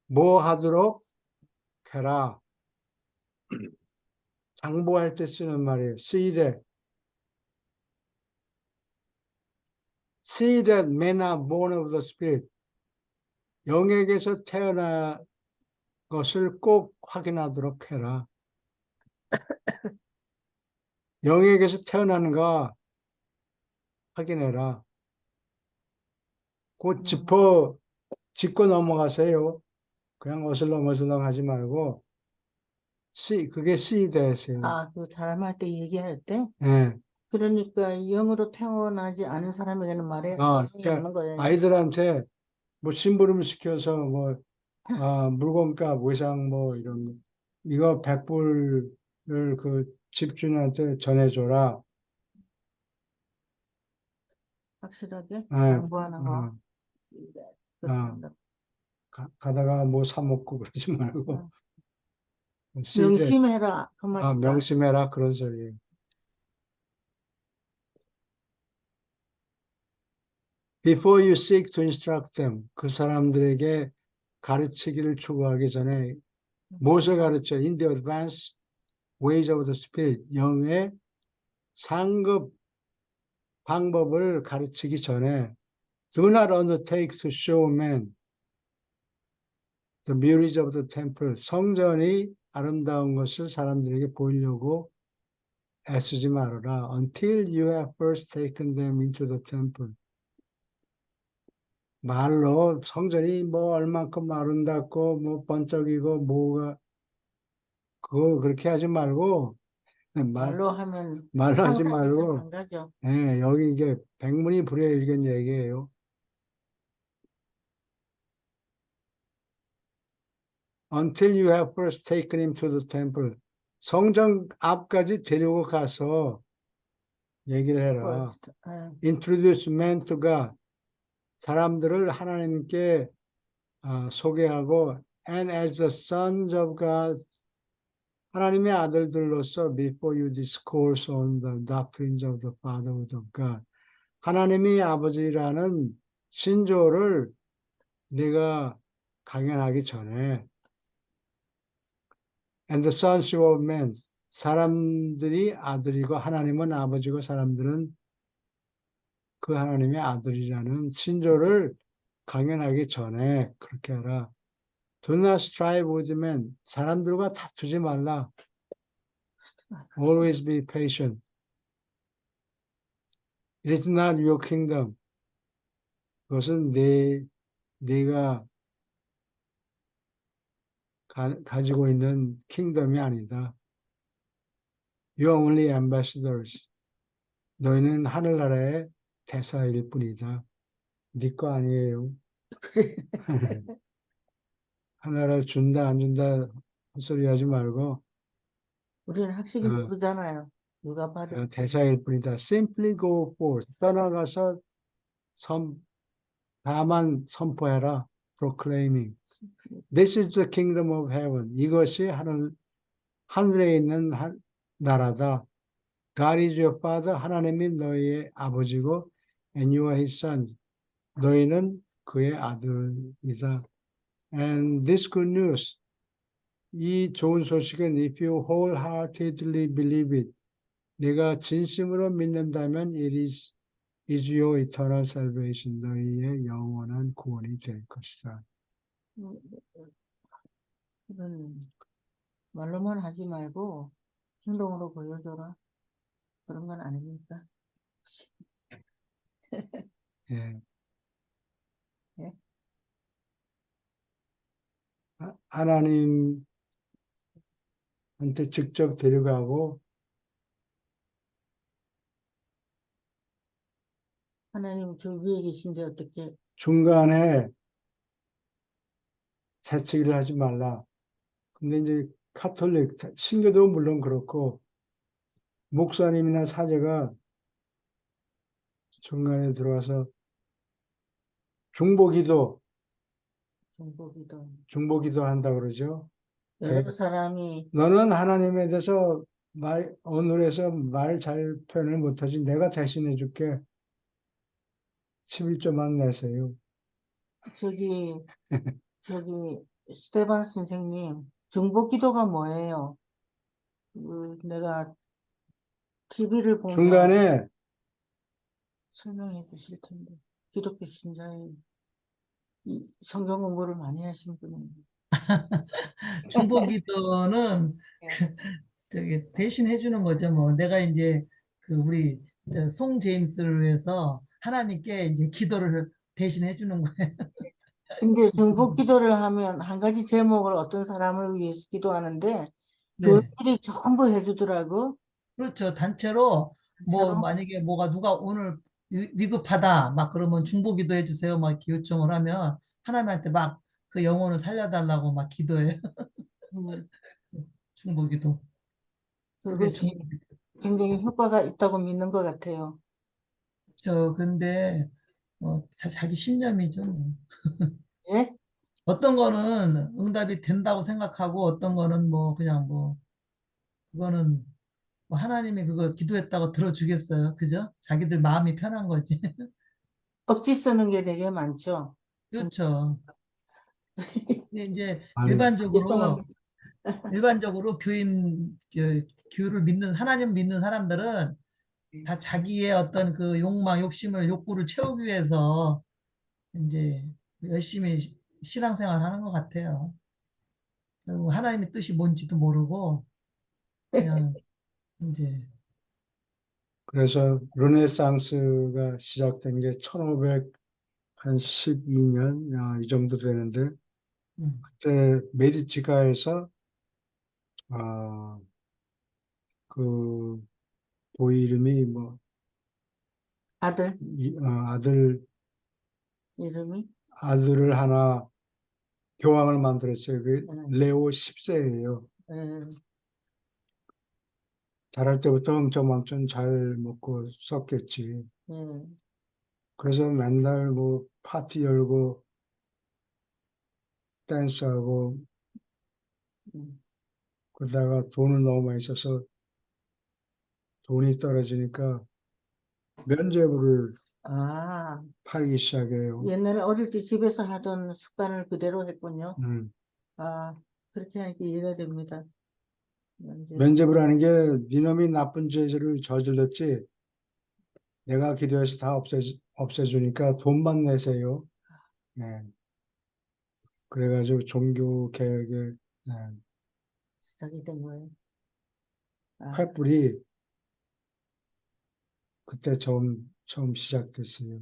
뭐 하도록 해라. 장보할 때 쓰는 말이에요. See that. See that men are born of the Spirit. 영에게서 태어난 것을 꼭 확인하도록 해라. 영에게서 태어나는 거 확인해라. 그 짚고 넘어가세요. 그냥 어슬렁어슬렁 하지 말고 그게 see that이에요. 아, 그 사람할 때 얘기할 때? 예. 그러니까 영으로 태어나지 않은 사람에게는 말해야 소용이 그러니까 없는 거예요. 아이들한테 뭐 심부름 시켜서 뭐 물건값 외상 뭐 이런 거. 이거 100불을 그 집주인한테 전해줘라. 확실하게 예, 양보하는 거. 그렇습니다. 가다가 뭐 사 먹고 그러지 말고 see that. 명심해라. 그 말이다. 명심해라 그런 소리예요. Before you seek to instruct them, 그 사람들에게 가르치기를 추구하기 전에 무엇을 가르쳐? In the advanced ways of the Spirit, 영의 상급 방법을 가르치기 전에 do not undertake to show men the beauties of the temple. 성전이 아름다운 것을 사람들에게 보이려고 애쓰지 말아라. Until you have first taken them into the temple. 말로 성전이 뭐 얼만큼 아름답고 뭐 번쩍이고 뭐가 그거 그렇게 하지 말고 말로 하면 말로 하지 상상 이상 말고 안 가죠. 예, 여기 이게 백문이 불여일견 얘기예요. Until you have first taken him to the temple. 성전 앞까지 데리고 가서 얘기를 해라. First. 예. Introduce men to God. 사람들을 하나님께 소개하고 and as the sons of God 하나님의 아들들로서 before you discourse on the doctrines of the fatherhood of God. 하나님이 아버지라는 신조를 네가 강연하기 전에 and the sonship of men 사람들이 아들이고 하나님은 아버지고 사람들은 그 하나님의 아들이라는 신조를 강연하기 전에 그렇게 하라. Do not strive with men. 사람들과 다투지 말라. Always be patient. It is not your kingdom. 그것은 네가 가지고 있는 킹덤이 아니다. You are only ambassadors. 너희는 하늘나라의 대사일 뿐이다. 네 거 아니에요. 하나를 준다 안 준다 헛소리 하지 말고 우리는 확실히 모르잖아요. 누가 받을 대사일 뿐이다. Simply go forth. 떠나가서 다만 선포해라. Proclaiming. This is the kingdom of heaven. 이것이 하늘에 있는 나라다. God is your father. 하나님이 너희의 아버지고 and you are his sons. 너희는 그의 아들이다. And this good news. 이 좋은 소식은 if you wholeheartedly believe it. 네가 진심으로 믿는다면 it is your eternal salvation. 너희의 영원한 구원이 될 것이다. 말로만 하지 말고 행동으로 보여줘라. 그런 건 아닙니까? 예. 예? 하나님한테 직접 데려가고 하나님 저 위에 계신데 어떻게 중간에 재치기를 하지 말라. 근데 이제 카톨릭, 신교도 물론 그렇고 목사님이나 사제가 중간에 들어와서 중보기도 중보기도. 중보기도 한다 그러죠. 여러 그, 사람이 너는 하나님에 대해서 오늘에서 말 잘 표현을 못하지. 내가 대신해 줄게. 11조만 내세요. 저기 저기 스테반 선생님 중보기도가 뭐예요? 내가 TV를 보면 중간에 설명해 주실 텐데 기독교 신자의 이 성경 공부를 많이 하신 분인데. 중보기도는 예. 저기 대신 해주는 거죠. 뭐 내가 이제 그 우리 송 제임스를 위해서 하나님께 이제 기도를 대신 해주는 거예요. 근데 중보기도를 하면 한 가지 제목을 어떤 사람을 위해서 기도하는데 네, 교회들이 전부 해주더라고. 그렇죠. 단체로 뭐 단체로. 만약에 뭐가 누가 오늘 위급하다 막 그러면 중보기도 해주세요. 막 이렇게 요청을 하면 하나님한테 막 그 영혼을 살려달라고 막 기도해요. 음, 중보기도. 그게 그것이 중보기도. 굉장히 효과가 있다고 믿는 것 같아요. 근데 자기 신념이죠. 뭐. 예? 어떤 거는 응답이 된다고 생각하고 어떤 거는 뭐 그냥 뭐 그거는 뭐 하나님이 그걸 기도했다고 들어주겠어요. 그죠? 자기들 마음이 편한 거지. 억지 쓰는 게 되게 많죠. 중, 그렇죠. 근데 이제 아니, 일반적으로 죄송합니다. 교회를 믿는 하나님 믿는 사람들은 다 자기의 어떤 그 욕망, 욕심을 욕구를 채우기 위해서 이제 열심히 신앙생활 하는 것 같아요. 그리고 하나님의 뜻이 뭔지도 모르고 그냥 이제 그래서 르네상스가 시작된 게 1512년, 이 정도 되는데, 음, 그때 메디치가에서, 아, 그, 보이 이름이 뭐, 아들 이름이 아들을 하나 교황을 만들었어요. 그 예, 레오 10세예요. 예, 자랄 때부터 흥청망청 잘 먹고 썼겠지. 예, 그래서 맨날 뭐 파티 열고 댄스하고 음. 그러다가 돈을 너무 많이 써서 돈이 떨어지니까 면죄부를 아, 팔기 시작해요. 옛날에 어릴 때 집에서 하던 습관을 그대로 했군요. 음. 아, 그렇게 하니까 이해가 됩니다. 이제 면죄부라는 게 니놈이 나쁜 죄를 저질렀지 내가 기도해서 다 없애주니까 돈만 내세요. 네. 그래가지고 종교 개혁의 네, 시작이 된 거예요. 아, 횃불이 그때 처음 시작됐어요.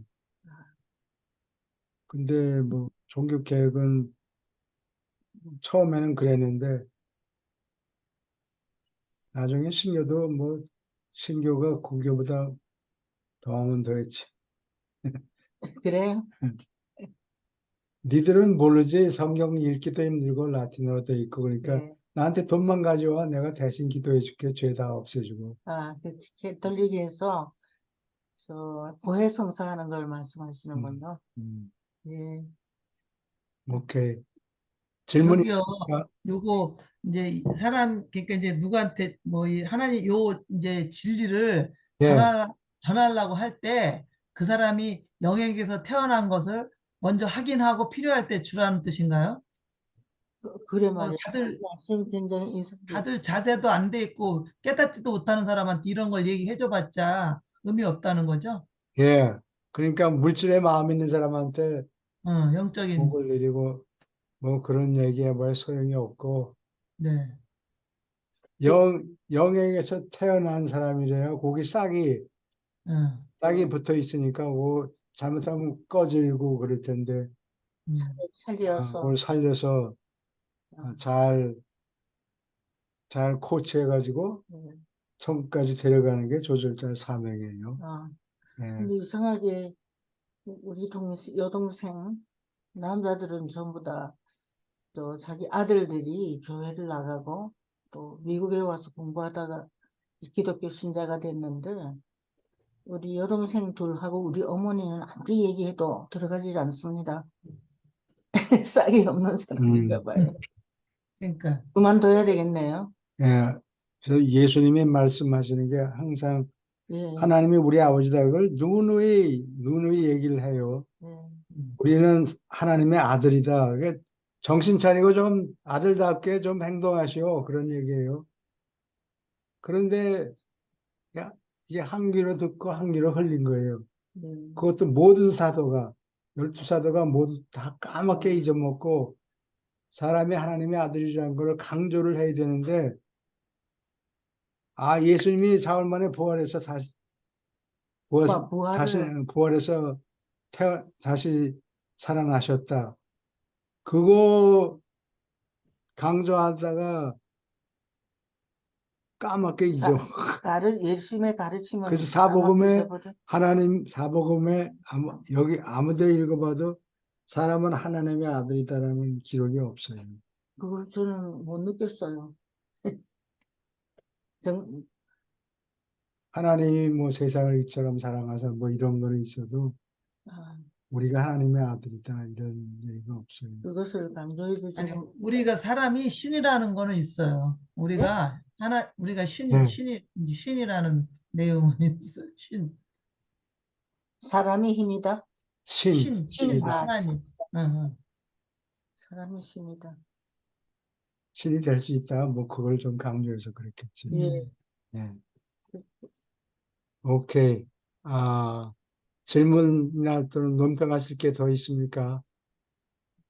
근데 뭐 종교 개혁은 처음에는 그랬는데 나중에 신교도 뭐 신교가 공교보다 더하면 더했지. 그래요? 니들은 모르지 성경 읽기도 힘들고 라틴어로 돼 있고 그러니까 네. 나한테 돈만 가져와 내가 대신 기도해 줄게 죄 다 없애주고. 아, 그 돌리기에서 저 고해성사하는 걸 음, 말씀하시는군요. 음, 예. 오케이. 질문 저기요, 있습니까? 요거 이제 사람 그러니까 이제 누구한테 뭐 이 하나님 요 이제 진리를 예, 전하려고 할 때 그 사람이 영역에서 태어난 것을 먼저 확인하고 필요할 때 주라는 뜻인가요? 그래 뭐 말이에요. 말씀이 굉장히 인상 깊어요. 다들 자세도 안 돼 있고 깨닫지도 못하는 사람한테 이런 걸 얘기해줘봤자 의미 없다는 거죠. 예. 그러니까 물질의 마음 있는 사람한테 영적인 복을 내리고 뭐 그런 얘기에 뭐 소용이 없고 네, 영에게서 태어난 사람이래요. 거기 어, 싹이 붙어 있으니까 뭐 잘못하면 꺼질고 그럴 텐데 살려서 그걸 살려서 어, 잘 코치해가지고 네. 천국까지 데려가는 게 조절자의 사명이에요. 아, 예. 근데 이상하게 우리 여동생 남자들은 전부 다 또 자기 아들들이 교회를 나가고 또 미국에 와서 공부하다가 기독교 신자가 됐는데 우리 여동생 둘하고 우리 어머니는 아무리 얘기해도 들어가질 않습니다. 싹이 없는 사람인가 봐요. 그러니까 그만둬야 되겠네요. 예, 그래서 예수님이 말씀하시는 게 항상 예, 하나님이 우리 아버지다 그걸 누누이 얘기를 해요. 예. 우리는 하나님의 아들이다. 그게 정신 차리고 좀 아들답게 좀 행동하시오. 그런 얘기예요. 그런데 야, 이게 한 귀로 듣고 한 귀로 흘린 거예요. 그것도 모든 사도가, 12사도가 모두 다 까맣게 잊어먹고 사람이 하나님의 아들이라는 걸 강조를 해야 되는데, 아, 예수님이 사흘 만에 부활해서 다시 부활을 부활해서 다시 살아나셨다. 그거 강조하다가 까맣게 잊어. 예수님의 가르침을 그래서 까맣게 잊어버려. 사복음에 여기 아무데 읽어봐도 사람은 하나님의 아들이다라는 기록이 없어요. 그걸 저는 못 느꼈어요. 정, 하나님이 뭐 세상을 이처럼 사랑하사 뭐 이런 거는 있어도 아, 우리가 하나님의 아들이다 이런 얘기가 없어요. 그것을 강조해 주지 아니 못. 우리가 사람이 신이라는 거는 있어요. 우리가 네. 신이라는 내용은 있어. 사람이 힘이다. 신이다. 하나님. 응. 사람이 신이다. 신이 될 수 있다. 뭐 그걸 좀 강조해서 그랬겠지. 예. 예. 오케이. 질문이나 또는 논평하실 게 더 있습니까?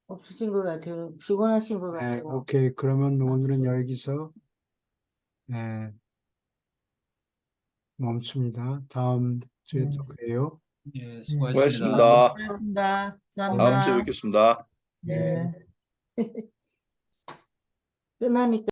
없으신 것 같아요. 피곤하신 것 네, 같아요. 오케이. 그러면 오늘은 여기서 네, 멈춥니다. 다음 주에 또 봬요. 예, 수고하셨습니다. 수고하셨습니다. 다음 주에 감사합니다. 뵙겠습니다. 네. 끝나니까.